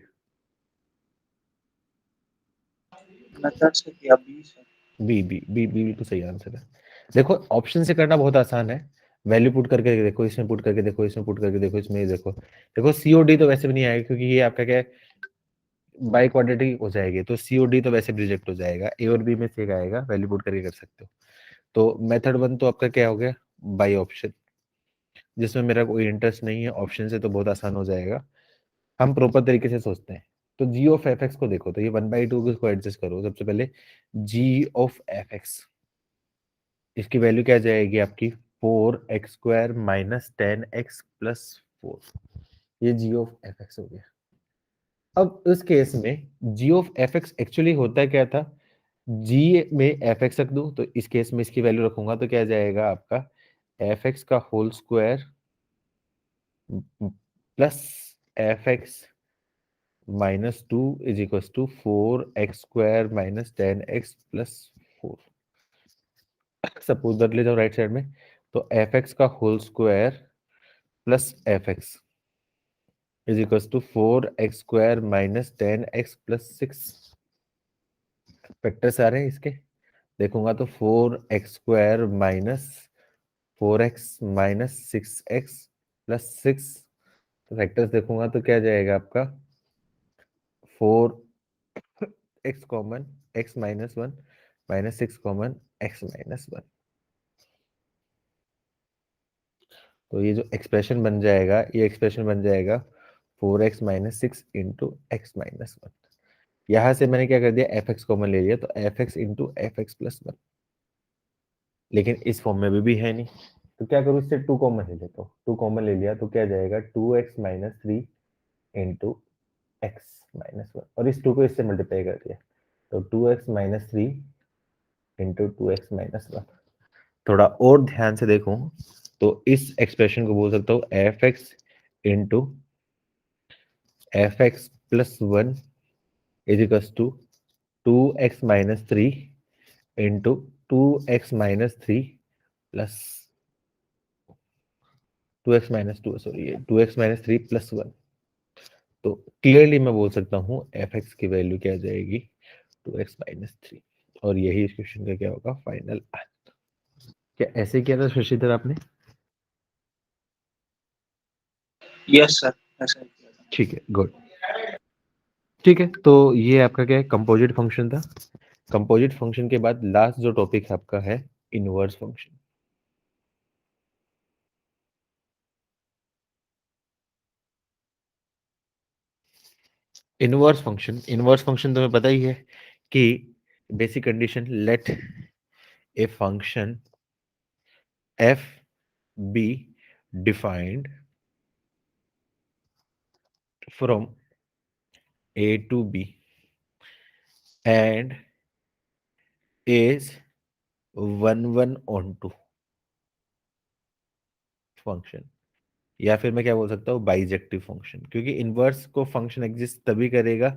मेथड से किया B sir. B B B B बिल्कुल सही आंसर है। देखो ऑप्शन से करना बहुत आसान है, वैल्यू पुट करके देखो, इसमें पुट करके देखो, इसमें पुट करके देखो, इसमें देखो, देखो सीओडी तो वैसे भी नहीं आएगा क्योंकि ये आपका क्या है, बाई क्वाड्रेटिक हो जाएगी, तो सीओडी तो वैसे भी रिजेक्ट हो जाएगा, ए और बी में से एक आएगा, वैल्यू पुट करके कर सकते हो। तो मेथड 1 तो आपका क्या हो गया, बाई ऑप्शन, जिसमें मेरा कोई इंटरेस्ट नहीं है, ऑप्शन से तो बहुत आसान हो जाएगा। हम प्रॉपर तरीके से सोचते हैं, तो जी ऑफ एफ एक्स को देखो, तो ये 1/2 को एडजस्ट करो। सबसे पहले जी ऑफ एफ एक्स, इसकी वैल्यू क्या जाएगी आपकी, 4x² माइनस 10x प्लस 4, ये जी ऑफ एफ एक्स हो गया। अब इस केस में जी ऑफ एफ एक्स एक्चुअली होता क्या था, जी में एफ एक्स रख दूं, तो इस केस में इसकी वैल्यू रखूंगा तो क्या जाएगा आपका, एफ एक्स का whole square plus f x minus 2 is equal to 4x² minus 10x plus 4। Suppose उधर ले जाओ राइट साइड में, तो एफ एक्स का whole square plus f x is equal to 4x² minus 10x plus 6। Factors आ रहे हैं इसके, देखूंगा तो 4x² minus 4x minus 6x plus 6, factors देखूंगा तो क्या जाएगा आपका, 4x common x minus 1 minus 6 common x minus 1। तो ये जो एक्सप्रेशन बन जाएगा, ये एक्सप्रेशन बन जाएगा 4x minus 6 into x minus 1। यहां से मैंने क्या कर दिया, एफ एक्स कॉमन ले लिया, तो f x into f x plus 1, लेकिन इस फॉर्म में भी है नहीं, तो क्या करूँ, इससे 2 कॉमन ले लेता हूँ। 2 कॉमन ले लिया तो क्या जाएगा, 2x minus 3 into x minus 1, और इस 2 को इससे मल्टीप्लाई कर दिया, तो 2x minus 3 into 2x minus 1। थोड़ा और ध्यान से देखो तो इस एक्सप्रेशन को बोल सकता हूँ f x into f x plus 1 is equal to 2x minus 3 into 2x minus 3 plus 2x minus 2, sorry ये 2x माइनस 3 प्लस 1। तो क्लियरली मैं बोल सकता हूँ एफ एक्स की वैल्यू क्या जाएगी, 2x माइनस 3, और यही इस क्वेश्चन का क्या होगा, फाइनल आंसर। क्या ऐसे किया था शशिधर आपने? यस सर, ऐसा ही किया था। ठीक है, गुड। ठीक है, तो ये आपका क्या है, कंपोजिट फंक्शन था। कंपोजिट फंक्शन के बाद लास्ट जो टॉपिक आपका है, इनवर्स फंक्शन। इनवर्स फंक्शन तुम्हें पता ही है कि basic condition, let a function f be defined from a to b and is 1 onto function, या फिर मैं क्या बोल सकता हूँ, बाइजेक्टिव फंक्शन, क्योंकि इनवर्स को फंक्शन एग्जिस्ट तभी करेगा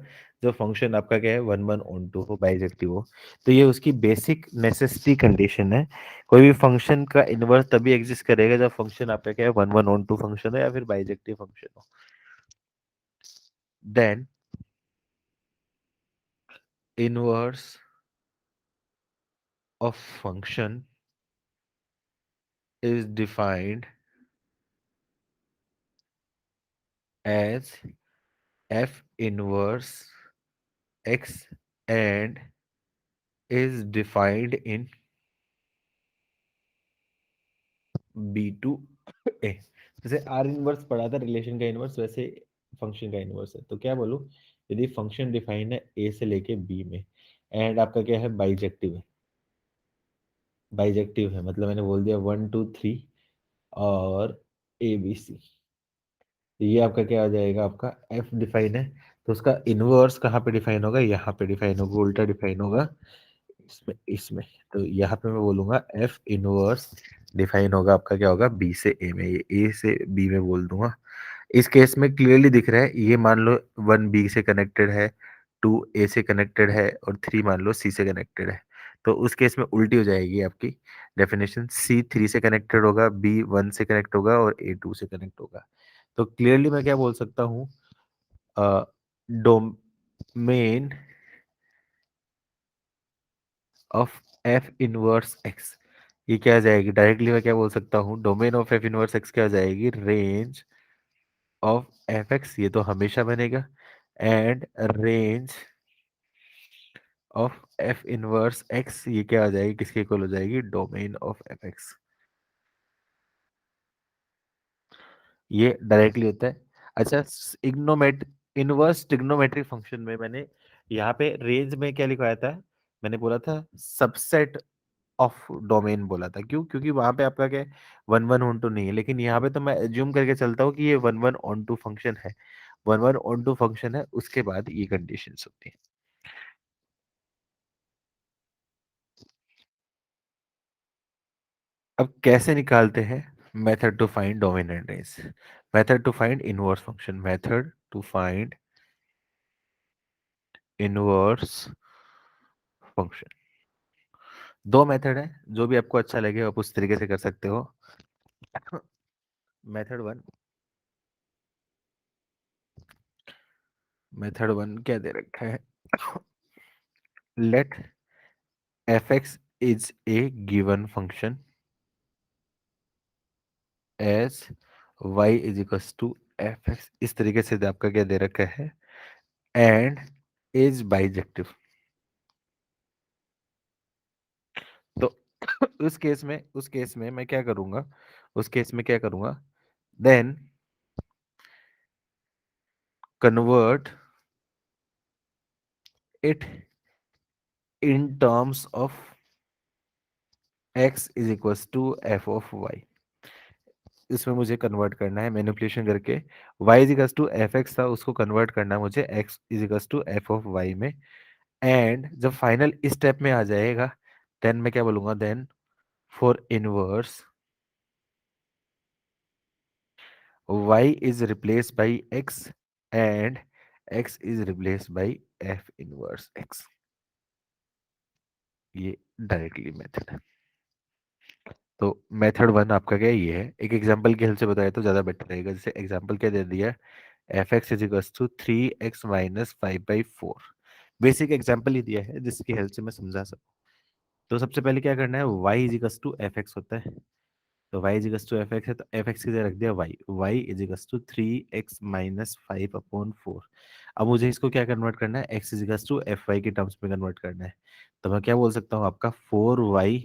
जब फंक्शन आपका क्या है, 1 onto हो, बाइजेक्टिव हो। तो ये उसकी बेसिक नेसेसिटी कंडीशन है, कोई भी फंक्शन का इनवर्स तभी एग्जिस्ट करेगा जब फंक्शन आपका क्या है, 1 onto फंक्शन हो या फिर बाइजेक्टिव फंक्शन हो। Then inverse of function is defined as f inverse x and is defined in b to a। जैसे r इनवर्स पढ़ा था रिलेशन का इनवर्स, वैसे फंक्शन का इनवर्स है। तो क्या बोलूं, यदि फंक्शन डिफाइन है a से लेके b में, एंड आपका क्या है, बाइजेक्टिव है, बाइजेक्टिव है मतलब मैंने बोल दिया 1 2 3 और ए बी सी, ये आपका क्या आ जाएगा, आपका f डिफाइन है, तो उसका इनवर्स कहाँ पे डिफाइन होगा, यहाँ पे डिफाइन होगा, उल्टा डिफाइन होगा इसमें। तो यहाँ पे मैं बोलूंगा f इनवर्स डिफाइन होगा आपका क्या होगा, b से a में, ये a से b में बोल दूंगा। इस केस में क्लियरली दिख रहा है, ये मान लो 1 b से कनेक्टेड है, 2 a से कनेक्टेड है और 3 मान लो c से कनेक्टेड है। तो उस केस में उल्टी हो जाएगी आपकी डेफिनेशन, c 3 से कनेक्टेड होगा, b 1 से कनेक्ट होगा और a 2 से कनेक्ट होगा। तो क्लियरली मैं क्या बोल सकता हूँ, domain of f inverse x, ये क्या आ जाएगी, डायरेक्टली मैं क्या बोल सकता हूँ, domain of F inverse x क्या आ जाएगी, रेंज ऑफ एफ एक्स, ये तो हमेशा बनेगा, and range of F inverse x ये क्या आ जाएगी, किसके इक्वल हो जाएगी, डोमेन ऑफ एफ एक्स। ये डायरेक्टली होता है। अच्छा, इग्नोमेट इनवर्स ट्रिग्नोमेट्रिक फंक्शन में मैंने यहाँ पे रेंज में क्या लिखवाया था, मैंने बोला था सबसेट ऑफ डोमेन बोला था। क्यों? क्योंकि वहां पे आपका क्या वन वन ऑन टू नहीं है, लेकिन यहाँ पे तो मैं एज्यूम करके चलता हूँ कि ये one one onto function है, one one onto function है, उसके बाद ये कंडीशंस होती है। अब कैसे निकालते हैं, method to find domain and range, method to find inverse function, method to find inverse function. दो मेथड है, जो भी आपको अच्छा लगे आप उस तरीके से कर सकते हो। मेथड वन, मेथड वन क्या दे रखा है, late fx is a given function as y is equals to fx, इस तरीके से आपका क्या दे रखा है, एंड इज बाइजेक्टिव। तो उस केस में मैं क्या करूंगा, उस केस में क्या करूंगा, then convert it in terms of x is equals to f of y। इसमें मुझे कन्वर्ट करना है मैनिपुलेशन करके, y is equals to f x था, उसको कन्वर्ट करना है मुझे x is equals to f of y में। एंड जब फाइनल इस स्टेप में आ जाएगा, देन मैं क्या बोलूंगा, then for inverse y is replace by x and x is replace by f inverse x। ये डायरेक्टली मेथड है। तो मेथड वन आपका क्या ये है, एक एग्जांपल के हेल्प से बताया तो ज्यादा बेटर रहेगा। जैसे एग्जांपल क्या दे दिया, f x is equal to 3x-5/4। Basic example ही दिया है जिसकी हेल्प से मैं समझा सकूं। तो सबसे पहले क्या करना है, y is equal to f x होता है, तो y is equal to f x है, तो एफ एक्स की जगह रख दिया y is equal to 3x-5/4। अब मुझे इसको क्या कन्वर्ट करना है, x is equal to f y के टर्म्स में कन्वर्ट करना है। तो मैं क्या बोल सकता हूँ, आपका 4y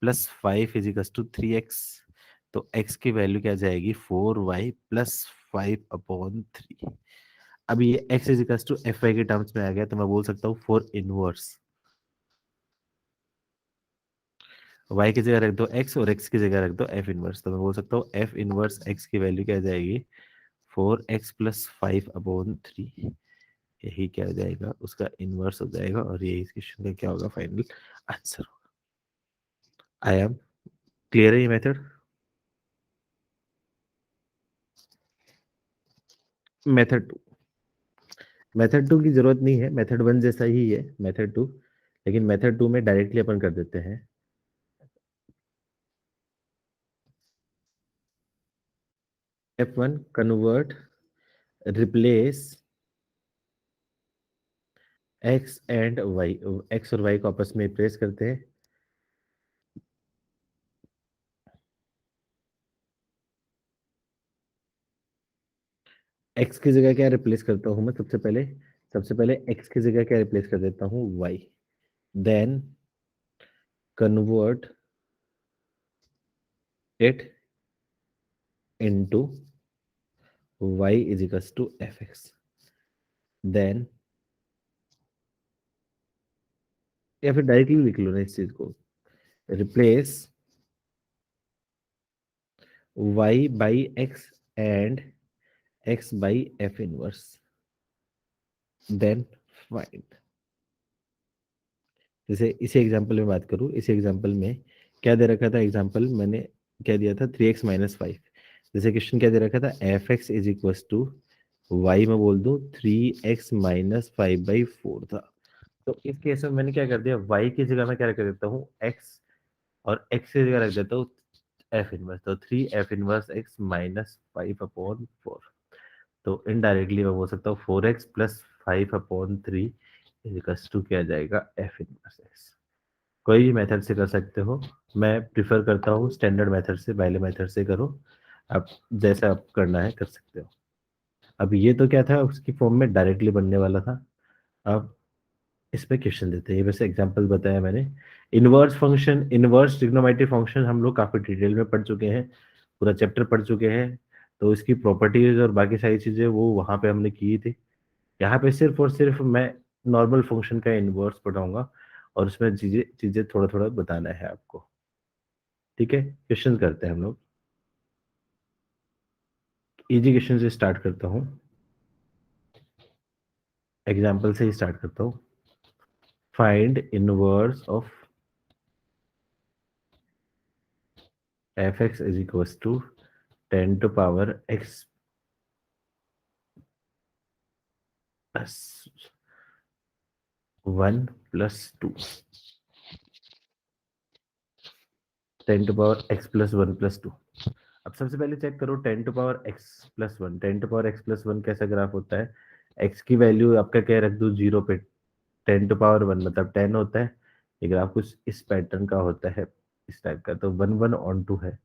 plus 5 is equal to 3x। तो x की वैल्यू क्या जाएगी, 4y प्लस 5/3। अब ये x is equal to f y के टर्म्स में आ गया, तो मैं बोल सकता हूँ फॉर इनवर्स y की जगह रख दो x और x की जगह रख दो f इनवर्स। तो मैं बोल सकता हूँ f इनवर्स x की वैल्यू क्या जाएगी, 4x प्लस 5/3। यही क्या हो जाएगा, उसका इनवर्स हो जाएगा, और ये इस क्वेश्चन का क्या होगा, फाइनल आंसर होगा। आई एम क्लियर है ये method. Method two, method two की जरूरत नहीं है, मेथड वन जैसा ही है मेथड टू, लेकिन मेथड टू में डायरेक्टली अपन कर देते हैं। F1 convert replace x and y, x और y को आपस में रिप्लेस करते हैं। x की जगह क्या रिप्लेस करता हूं मैं, सबसे पहले x की जगह क्या रिप्लेस कर देता हूं, y। Then convert it into y is equals to f x. Then या फिर डायरेक्टली लिख लो ना इस चीज को, replace y by x and x by f inverse, then find. जैसे इसी एग्जांपल में बात करूं, इस एग्जांपल में क्या दे रखा था, एग्जांपल मैंने क्या दिया था, 3x-5। जैसे क्वेश्चन क्या दे रखा था, f x is equal to y में बोल दो 3x-5/4 था। तो इस केस में मैंने क्या कर दिया, y की जगह मैं क्या रख देता हूँ, x, और x की जगह रख देता हूँ f इनवर्स। तो 3f−x-5/4। तो इनडायरेक्टली मैं बोल सकता हूँ 4x + 5/3 इज इक्वल टू क्या आ जाएगा, f इनवर्स x। कोई भी मेथड से कर सकते हो, मैं प्रिफर करता हूँ स्टैंडर्ड मेथड से, पहले मेथड से करो, आप जैसा आप करना है कर सकते हो। अब ये तो क्या था, उसकी फॉर्म में डायरेक्टली बनने वाला था। अब इस पे क्वेश्चन देते हैं, ये वैसे एग्जांपल बताया मैंने। Inverse function, inverse trigonometry function हम लोग काफी डिटेल में पढ़ चुके हैं, पूरा चैप्टर पढ़ चुके हैं, तो इसकी प्रॉपर्टीज और बाकी सारी चीजें वो वहां पे हमने की थी। यहाँ पे सिर्फ और सिर्फ मैं नॉर्मल फंक्शन का इनवर्स पढ़ाऊंगा और उसमें चीजें चीजें थोड़ा थोड़ा बताना है आपको। ठीक है, क्वेश्चन करते हैं हम लोग। इजी क्वेश्चन से स्टार्ट करता हूँ, एग्जाम्पल से ही स्टार्ट करता हूँ। Find inverse of fx is equals to 10 to power x plus 1 plus 2, 10 to power x plus 1 plus 2। अब सबसे पहले चेक करो 10 to power x plus 1, 10 to power x plus 1 कैसा ग्राफ होता है। x की वैल्यू आपका क्या रख दो, 0 पे, 10 टू पावर 1 मतलब 10 होता है। ये ग्राफ कुछ इस पैटर्न का होता है, इस टाइप का। तो 1 1 ऑन 2 है,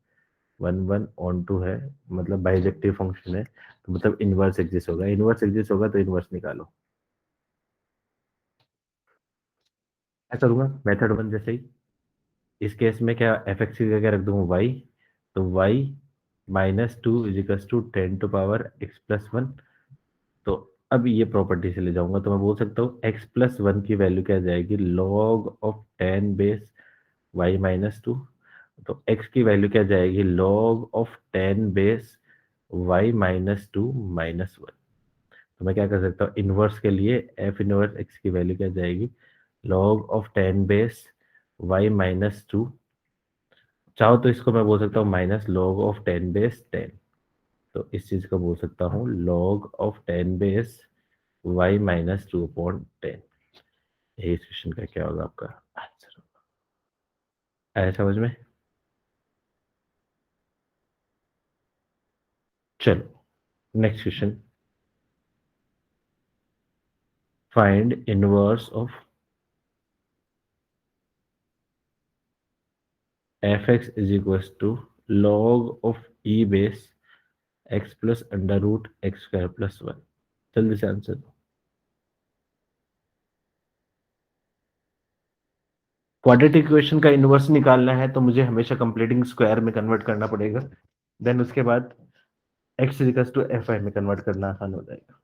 1 1 ऑन 2 है, मतलब बाइजेक्टिव फंक्शन है, तो मतलब इनवर्स एग्जिस्ट होगा। इनवर्स एग्जिस्ट होगा तो इनवर्स निकालो। मैं करूंगा मेथड 1 जैसे ही। इस केस में क्या एफ एक्स की जगह रख दूंगा वाई, तो y minus 2 equals to 10 to power x plus 1। तो अब ये प्रॉपर्टी से ले जाऊंगा तो मैं बोल सकता हूँ x प्लस 1 की वैल्यू क्या आ जाएगी, log of 10 base y minus 2। तो x की वैल्यू क्या जाएगी, log of 10 base y minus 2 minus 1। तो मैं क्या कर सकता हूँ, इनवर्स के लिए f इनवर्स x की वैल्यू क्या जाएगी, log of 10 base y minus 2। चाहो तो इसको मैं बोल सकता हूँ माइनस log ऑफ 10 बेस 10। तो इस चीज को बोल सकता हूँ log of 10 base y minus 2/10। यही इस क्वेश्चन का क्या होगा आपका आंसर। आया समझ में? चलो next question. Find inverse of f(x) is equal to log of e base x plus under root x square plus 1। जल्दी से आंसर दो। क्वाड्रेटिक इक्वेशन का इनवर्स निकालना है तो मुझे हमेशा कंप्लीटिंग स्क्वायर में कन्वर्ट करना पड़ेगा, देन उसके बाद x is equal to F I में कन्वर्ट करना आसान हो जाएगा।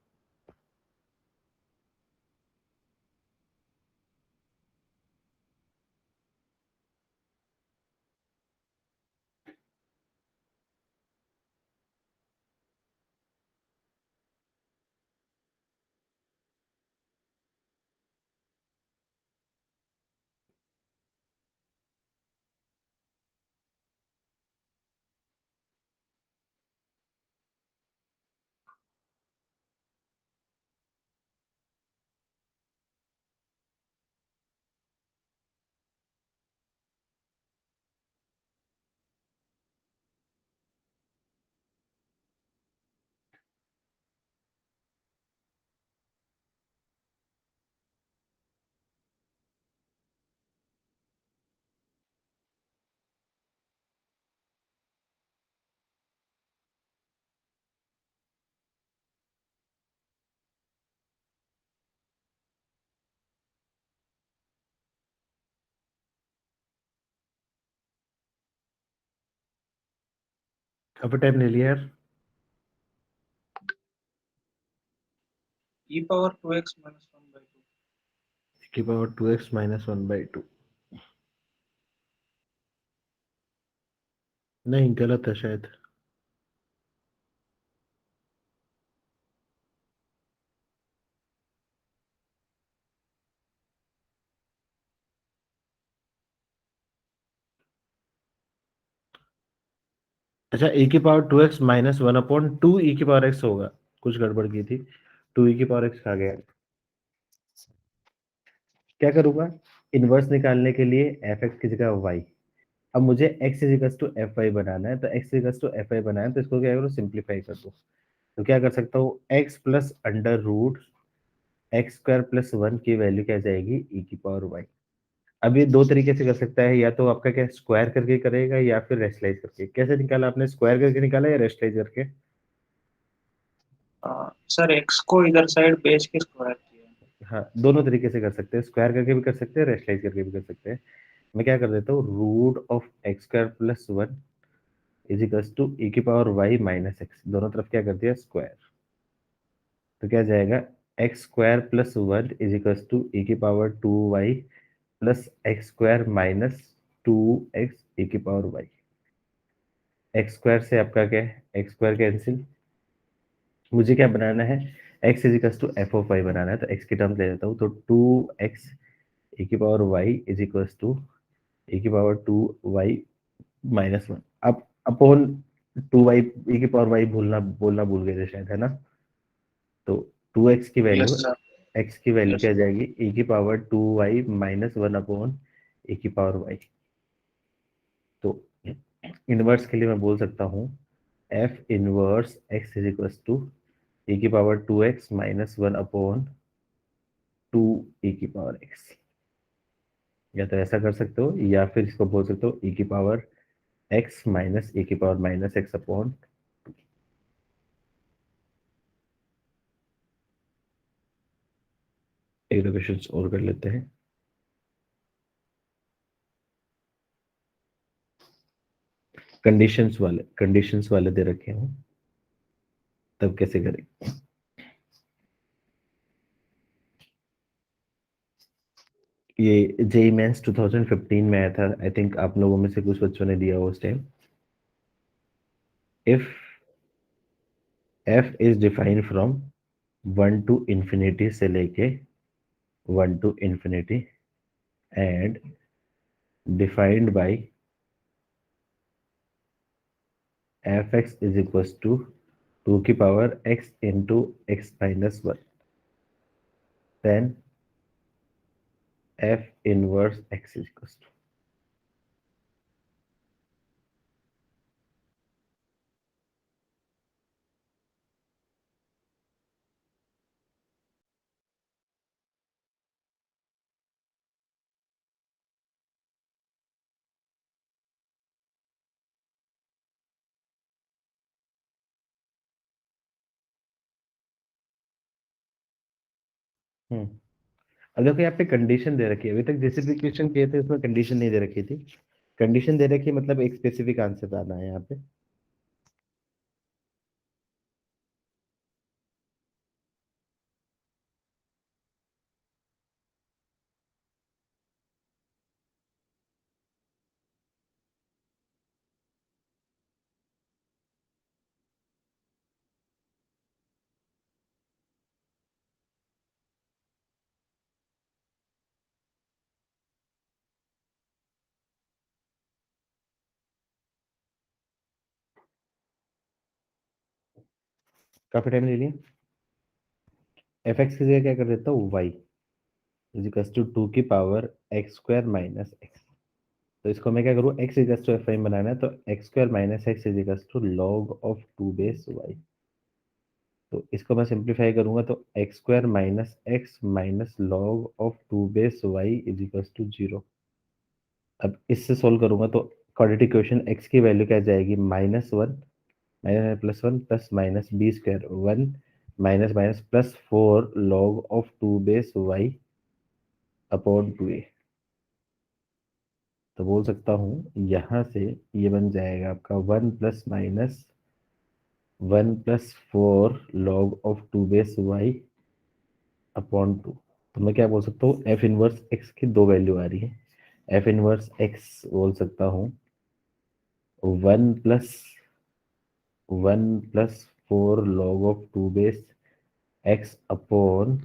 काफी टाइम ले लिया यार। e power 2x minus 1/2। की पावर 2x माइनस 1/2। नहीं, गलत है शायद। अच्छा, e की पावर 2x माइनस 1/2 e की पावर x होगा, कुछ गड़बड़ की थी, 2 e की पावर x आ गया। क्या करूंगा, इनवर्स निकालने के लिए एफ एक्स की जगह y। अब मुझे x equals to f y बनाना है, तो x equals to f y बनाना है तो इसको क्या करो, सिंप्लीफाई कर दो। तो क्या कर सकता हूँ, x plus under root x square plus 1 की वैल्यू क्या जाएगी, e की पावर y। अब ये दो तरीके से कर सकता है, या तो आपका क्या स्क्वायर करके करेगा या फिर रेशनलाइज करके। कैसे निकाला आपने, स्क्वायर करके निकाला या रेशनलाइज करके? सर एक्स को इधर साइड बेस के स्क्वायर किया। हाँ, दोनों तरीके से कर सकते हैं, स्क्वायर करके भी कर सकते हैं, रेशनलाइज करके भी कर सकते हैं। मैं क्या कर देता हूँ, root of x square plus one is equals to e की पावर y माइनस एक्स, दोनों तरफ क्या कर दिया स्क्वायर। तो क्या जाएगा, x square plus one is equals to e की power two y plus x square minus two x e की पावर y। एक्स स्क्वायर से आपका क्या है, एक्स स्क्वायर कैंसिल, मुझे क्या बनाना है, x is equals to f of y बनाना है, तो x की टर्म ले लेता हूँ, तो टू एक्स e की power y is equals to e की power two y minus one. अब अपॉन टू वाई e की पावर y बोलना भूल गए थे शायद, है ना। तो टू एक्स की वैल्यू, यस सर। x की वैल्यू Yes. क्या जाएगी, e की power two y minus one upon e की पावर y। तो इनवर्स के लिए मैं बोल सकता हूँ f inverse x is equals to e की power two x minus one upon two e की पावर x। या तो ऐसा कर सकते हो, या फिर इसको बोल सकते हो e की पावर x माइनस e की पावर माइनस एक्स अपॉन। एक दो क्वेश्चन और कर लेते हैं। कंडीशंस वाले दे रखे हो, तब कैसे करें। ये जेई मेंस 2015 में आया था, आई थिंक आप लोगों में से कुछ बच्चों ने दिया उस time. If f is defined from one to infinity से लेके one to infinity and defined by f x is equal to two की power x into x minus one, then f inverse x is equal to. अब देखो यहाँ पे condition दे रखी है, अभी तक जिस भी क्वेश्चन किए थे उसमें कंडीशन नहीं दे रखी थी। कंडीशन दे रखी है मतलब एक स्पेसिफिक आंसर आना है यहाँ पे। काफी टाइम ले लिया। एफ एक्स की जगह क्या कर देता हूँ, y is equal to two की power x square minus x. तो इसको मैं क्या करूँ, x is to F I बनाना है, तो x square minus x is equal to log of two base y. तो इसको मैं सिंप्लीफाई करूंगा तो x square minus x minus log of two base y is equal to zero. अब इससे सोल्व करूंगा तो क्वाड्रेटिक इक्वेशन एक्स की वैल्यू क्या जाएगी, minus one minus plus one plus minus B square one minus minus plus four log of two base y upon two a. तो बोल सकता हूँ यहाँ से ये बन जाएगा आपका one plus minus one plus four log of two base y upon two. तो मैं क्या बोल सकता हूँ, एफ इनवर्स एक्स की दो वैल्यू आ रही है। एफ इनवर्स एक्स बोल सकता हूँ one plus four log of two base x upon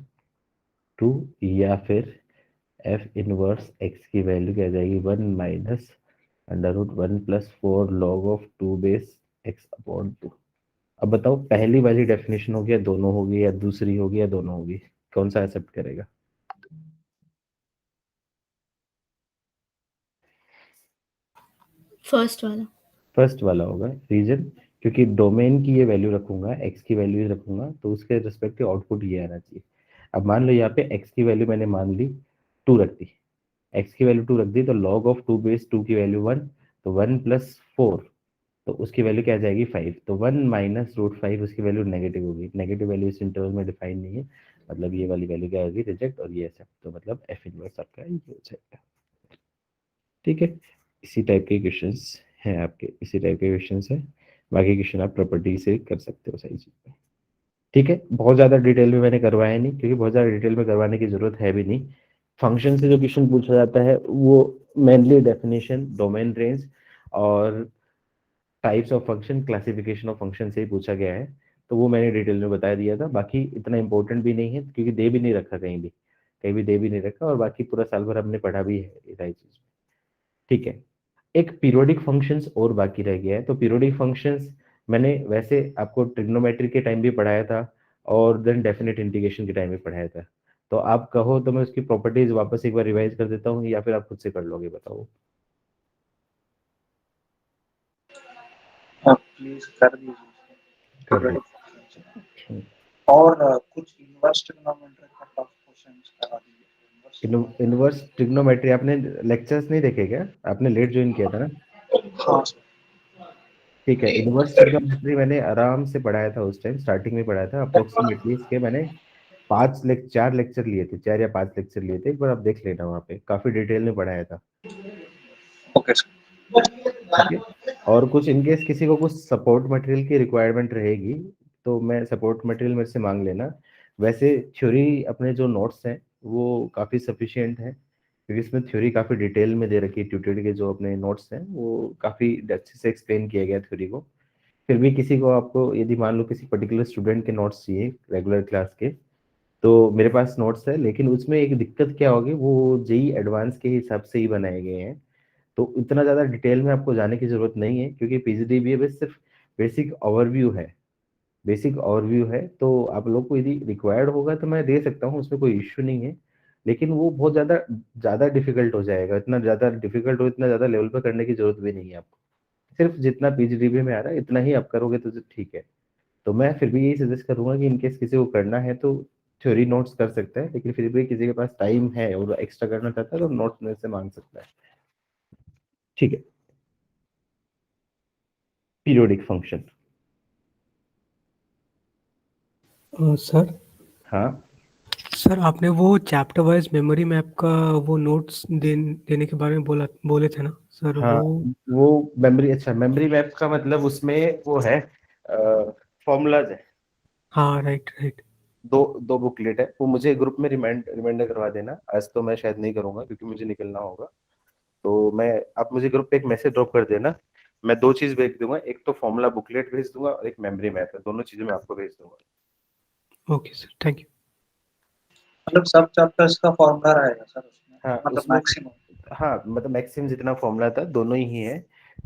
two, या फिर एफ इनवर्स एक्स की वैल्यू क्या जाएगी, one minus under root one plus four log of two base x upon two. अब बताओ पहली वाली डेफिनेशन होगी या दोनों होगी, या दूसरी होगी या दोनों होगी, कौन सा एक्सेप्ट करेगा। फर्स्ट वाला। फर्स्ट वाला होगा, रीजन क्योंकि डोमेन की ये वैल्यू रखूंगा, एक्स की वैल्यू रखूंगा, तो उसके रिस्पेक्टिव आउटपुट ये आना चाहिए। अब मान लो यहाँ पे एक्स की वैल्यू मैंने मान ली टू रख दी, x की वैल्यू 2 रख दी तो log ऑफ 2 बेस 2 की वैल्यू 1, तो 1 प्लस 4, तो उसकी वैल्यू क्या आ जाएगी 5, तो 1 माइनस रूट 5 उसकी वैल्यू नेगेटिव होगी। नेगेटिव वैल्यू इस इंटरवल में डिफाइन नहीं है, मतलब ये वाली वैल्यू क्या होगी रिजेक्ट, और ये एक्सेप्ट, तो मतलब एफ इनवर्स आपका ये हो जाएगा। ठीक है, इसी टाइप के क्वेश्चंस हैं आपके, इसी टाइप के क्वेश्चंस हैं। बाकी क्वेश्चन आप प्रॉपर्टी से कर सकते हो सही चीज पे। ठीक है, बहुत ज़्यादा डिटेल में मैंने करवाया नहीं, क्योंकि बहुत ज़्यादा डिटेल में करवाने की ज़रूरत है भी नहीं। फंक्शन से जो क्वेश्चन पूछा जाता है वो मेनली डेफिनेशन, डोमेन रेंज और types of function, classification of function से ही पूछा गया है, तो वो मैंने डिटेल में बता दिया था। बाकी इतना इंपॉर्टेंट भी नहीं है, क्योंकि दे भी नहीं रखा कहीं भी, कहीं भी दे भी नहीं रखा, और बाकी पूरा साल भर हमने पढ़ा भी है ये सारी चीज़। ठीक है, एक पीरियोडिक फंक्शंस और बाकी रह गया है। तो पीरियोडिक फंक्शंस मैंने वैसे आपको ट्रिग्नोमेट्री के टाइम भी पढ़ाया था, और देन डेफिनेट इंटीग्रेशन के टाइम भी पढ़ाया था। तो आप कहो तो मैं उसकी प्रॉपर्टीज वापस एक बार रिवाइज कर देता हूँ, या फिर आप खुद से कर लोगे, बताओ। प्लीज कर दीजिए। कर दो। और कुछ इनवर्स ट्रिग्नोमेट्री का टफ क्वेश्चंस करा दीजिए। इनवर्स ट्रिग्नोमेट्री आपने लेक्चर्स नहीं देखे क्या? आपने लेट ज्वाइन किया था ना? हाँ ठीक है, इनवर्स ट्रिग्नोमेट्री मैंने आराम से पढ़ाया था, उस टाइम स्टार्टिंग में पढ़ाया था अप्रोक्सीमेटली। इसके मैंने 4 लेक्चर लिए थे, 4 या 5 लेक्चर लिए थे, एक बार आप देख लेना, वहाँ पे काफी डिटेल में पढ़ाया था। ओके ठीक है, और कुछ इनकेस किसी को कुछ सपोर्ट मटेरियल की रिक्वायरमेंट रहेगी तो मैं सपोर्ट मटेरियल मेरे से मांग लेना। वैसे थ्योरी अपने जो नोट्स हैं वो काफ़ी सफिशिएंट है, क्योंकि इसमें थ्योरी काफ़ी डिटेल में दे रखी है। ट्यूटोरियल के जो अपने नोट्स हैं वो काफ़ी अच्छे से एक्सप्लेन किया गया थ्योरी को। फिर भी किसी को, आपको यदि मान लो किसी पर्टिकुलर स्टूडेंट के नोट्स चाहिए रेगुलर क्लास के, तो मेरे पास नोट्स है, लेकिन उसमें एक दिक्कत क्या होगी, वो जेई एडवांस के हिसाब से ही बनाए गए हैं। तो इतना ज़्यादा डिटेल में आपको जाने की ज़रूरत नहीं है, क्योंकि पीजीडीबीए बस सिर्फ बेसिक ओवरव्यू है। बेसिक ओवरव्यू है, तो आप लोग को यदि रिक्वायर्ड होगा तो मैं दे सकता हूँ, उसमें कोई इश्यू नहीं है। लेकिन वो बहुत ज़्यादा ज़्यादा डिफिकल्ट हो जाएगा, इतना ज़्यादा डिफिकल्ट हो, इतना ज़्यादा लेवल पर करने की जरूरत भी नहीं है आपको। सिर्फ जितना पीजीडीबीए में आ रहा है इतना ही आप करोगे तो ठीक है। तो मैं फिर भी यही सजेस्ट करूंगा कि इनकेस किसी को करना है तो थ्योरी नोट्स कर सकता है, लेकिन फिर भी किसी के पास टाइम है और एक्स्ट्रा करना चाहता है तो नोट्स मेरे से मांग सकता है। ठीक है, पीरियोडिक फंक्शन। सर हाँ सर आपने वो चैप्टर वाइज मेमोरी मैप का वो नोट्स देने के बारे में बोले थे ना सर हाँ, वो। वो मेमोरी, अच्छा मेमोरी मैप का मतलब उसमें वो है फॉर्मूलाज है। हाँ राइट राइट। दो दो बुकलेट है, वो मुझे ग्रुप में रिमाइंडर करवा देना। आज तो मैं शायद नहीं करूंगा क्योंकि मुझे निकलना होगा। तो मैं, आप मुझे ग्रुप पे एक मैसेज ड्रॉप कर देना, मैं 2 चीज भेज दूंगा, एक तो फॉर्मूला बुकलेट भेज दूंगा और एक मेमोरी मैप है, दोनों चीजें मैं आपको भेज दूंगा। Okay sir thank you. मतलब सब चैप्टर्स का फॉर्मूला रहेगा सर उसमें, हाँ मतलब उसमें, मैक्सिमम। हाँ मतलब मैक्सिमम जितना फॉर्मूला था दोनों ही है।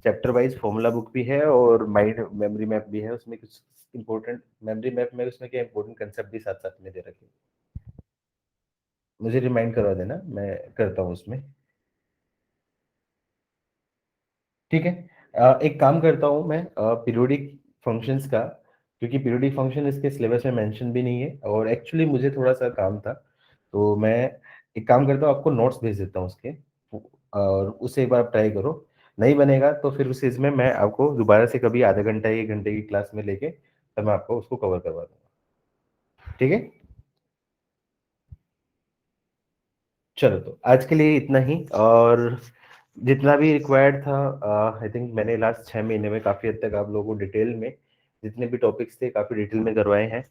चैप्टर वाइज फॉर्मूला बुक भी है और माइंड मेमोरी मैप भी है। उसमें कुछ इंपॉर्टेंट मेमोरी मैप में उसमें क्या इंपॉर्टेंट कंसेप्ट भी साथ साथ में दे रखे हैं। मुझे रिमाइंड करवा देना, मैं करता हूँ उसमें। ठीक है, एक काम करता हूँ मैं पीरियोडिक फंक्शंस का, क्योंकि पीरियोडिक फंक्शन इसके सिलेबस में मेंशन भी नहीं है और एक्चुअली मुझे थोड़ा सा काम था, तो मैं एक काम करता हूँ, आपको नोट्स भेज देता हूँ उसके, और उसे एक बार ट्राई करो। नहीं बनेगा तो फिर उस चीज़ में मैं आपको दोबारा से कभी आधा घंटा 1 घंटे की क्लास में लेके तब मैं आपको उसको कवर करवा दूंगा। ठीक है, चलो तो आज के लिए इतना ही। और जितना भी रिक्वायर्ड था, आई थिंक मैंने लास्ट 6 महीने में काफ़ी हद तक आप लोगों को डिटेल में जितने भी टॉपिक्स थे काफ़ी डिटेल में करवाए हैं।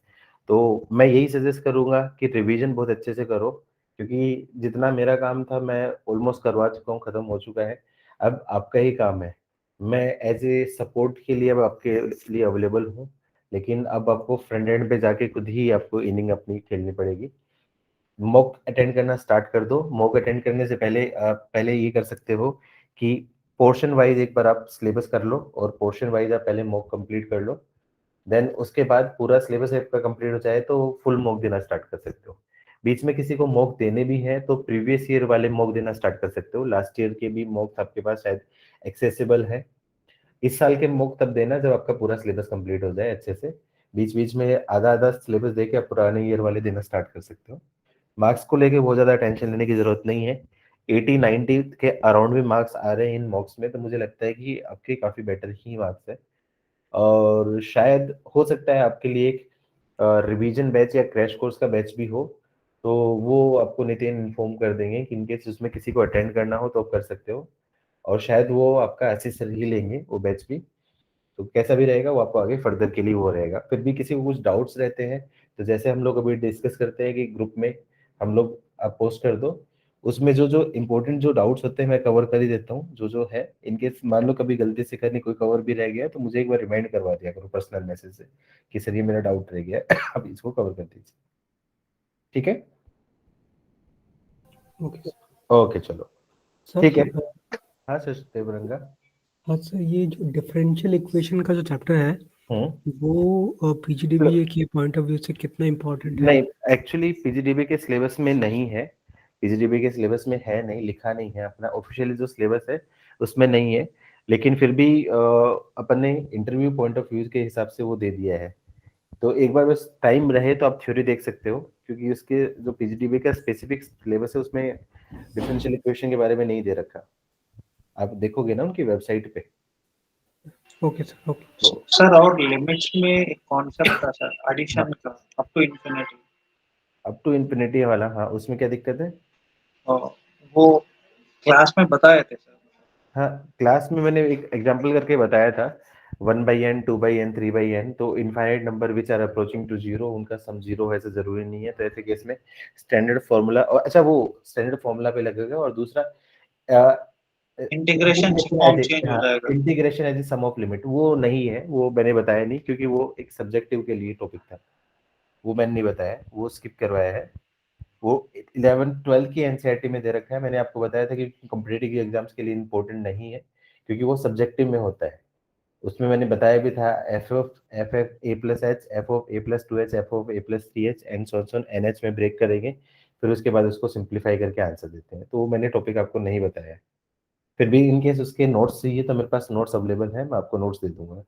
तो मैं यही सजेस्ट करूंगा कि रिवीजन बहुत अच्छे से करो, क्योंकि जितना मेरा काम था मैं ऑलमोस्ट करवा चुका हूँ, ख़त्म हो चुका है। अब आपका ही काम है। मैं एज ए सपोर्ट के लिए अब आपके लिए अवेलेबल हूँ, लेकिन अब आपको फ्रंट एंड पे जाके खुद ही आपको इनिंग अपनी खेलनी पड़ेगी। मॉक अटेंड करना स्टार्ट कर दो। मॉक अटेंड करने से पहले पहले ये कर सकते हो कि पोर्शन वाइज एक बार आप सिलेबस कर लो, और पोर्शन वाइज आप पहले मॉक कंप्लीट कर लो। देन उसके बाद पूरा सिलेबस आपका कंप्लीट हो जाए तो फुल मॉक देना स्टार्ट कर सकते हो। बीच में किसी को मॉक देने भी है तो प्रीवियस ईयर वाले मॉक देना स्टार्ट कर सकते हो। लास्ट ईयर के भी मॉक आपके पास शायद एक्सेसिबल है। इस साल के मॉक तब देना जब आपका पूरा सिलेबस कंप्लीट हो जाए अच्छे से। बीच बीच में आधा आधा सिलेबस देके आप पुराने ईयर वाले देना स्टार्ट कर सकते हो। मार्क्स को लेके बहुत ज़्यादा टेंशन लेने की ज़रूरत नहीं है। 80-90 के अराउंड भी मार्क्स आ रहे हैं इन मॉक्स में, तो मुझे लगता है कि आपके काफी बेटर ही मार्क्स है। और शायद हो सकता है आपके लिए एक रिवीजन बैच या क्रैश कोर्स का बैच भी हो, तो वो आपको नितिन इन्फॉर्म कर देंगे कि इनकेस उसमें किसी को अटेंड करना हो तो आप कर सकते हो। और शायद वो आपका असेसर ही लेंगे वो बैच भी, तो कैसा भी रहेगा वो आपको आगे फर्दर के लिए वो रहेगा। फिर भी किसी को कुछ डाउट्स रहते हैं तो जैसे हम लोग अभी डिस्कस करते हैं कि ग्रुप में हम लोग आप पोस्ट कर दो, उसमें जो जो इम्पोर्टेंट जो डाउट्स होते हैं मैं कवर कर ही देता हूँ जो जो है। इनकेस मान लो कभी गलती से करनी कोई कवर भी रह गया तो मुझे एक बार रिमाइंड करवा दिया करो पर्सनल मैसेज से कि सर ये मेरा डाउट रह गया है, आप इसको कवर कर दीजिए, ठीक है? ओके ओके चलो सर। ठीक है। हाँ सर देवरंगा। हाँ सर, ये जो डिफरेंशियल इक्वेशन का जो चैप्टर है हम्म वो पीजीडीबीए के पॉइंट ऑफ व्यू से कितना इम्पोर्टेंट है? नहीं, एक्चुअली पीजीडीबी के सिलेबस में नहीं है, पीजीडीबी के सिलेबस में है नहीं, लिखा नहीं है, अपना ऑफिशियली जो सिलेबस है उसमें नहीं है। लेकिन फिर भी अपन ने इंटरव्यू पॉइंट ऑफ व्यू के हिसाब से वो दे दिया है, तो एक बार बस टाइम रहे तो आप थ्योरी देख सकते हो, क्योंकि उसके जो पीजीडीबी का स्पेसिफिक सिलेबस है उसमें डिफरेंशियल इक्वेशन के बारे में नहीं दे रखा, आप देखोगे ना उनकी वेबसाइट पे। Okay sir, okay. तो सर और लिमिट्स में एक कॉन्सेप्ट था सर, एडिशन का, up to infinity, up to infinity वाला, हाँ उसमें क्या दिक्कत है? और वो क्लास में बताए थे सर। हाँ क्लास में मैंने एक एग्जांपल करके बताया था, 1/n 2/n 3/n, तो infinite number which are approaching to zero उनका सम जीरो है, ऐसा जरूरी नहीं है। तो ऐसे केस में स्टैंडर्ड फॉर्मूला, और अच्छा वो स्टैंडर्ड फॉर्मूला पे लगेगा, और दूसरा इंटीग्रेशन फॉर्म चेंज हो हाँ जाएगा। Integration as a sum of limit, वो नहीं है, वो मैंने बताया नहीं क्योंकि वो एक सब्जेक्टिव के लिए टॉपिक था, वो मैंने नहीं बताया, वो स्किप करवाया है। वो 11th-12th की एनसीईआरटी में दे रखा है, मैंने आपको बताया था कि कॉम्पिटिटिव एग्जाम्स के लिए इंपॉर्टेंट नहीं है क्योंकि वो सब्जेक्टिव में होता है। उसमें मैंने बताया भी था F F A plus H, F of a plus 2h, F of a plus 3h and so on an H में ब्रेक करेंगे, फिर उसके बाद उसको सिंप्लीफाई करके आंसर देते हैं, तो वो मैंने टॉपिक आपको नहीं बताया। फिर भी इन केस उसके नोट्स चाहिए तो मेरे पास नोट्स अवेलेबल है, मैं आपको नोट्स दे दूंगा।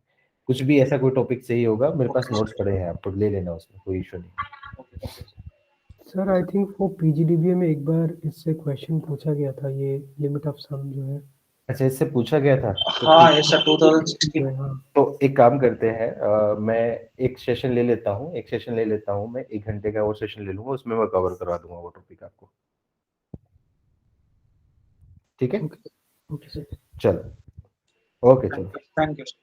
कुछ भी ऐसा कोई टॉपिक चाहिए होगा मेरे पास ओके नोट्स पड़े हैं, आपको ले लेना, उसमें कोई इशू नहीं। ओके। सर आई थिंक वो पीजीडीबीए में एक बार इससे क्वेश्चन पूछा गया था, ये लिमिट ऑफ सम जो है। अच्छा इससे पूछा गया था तो हाँ ठीक। ये सर 2016। हाँ तो एक काम करते हैं, मैं एक सेशन ले लेता हूँ, एक सेशन ले लेता हूँ, मैं 1 घंटे का वो सेशन ले लूंगा, उसमें मैं कवर करवा दूंगा वो टॉपिक आपको, ठीक है? Okay okay sir. चलो ओके चलो। Thank you sir.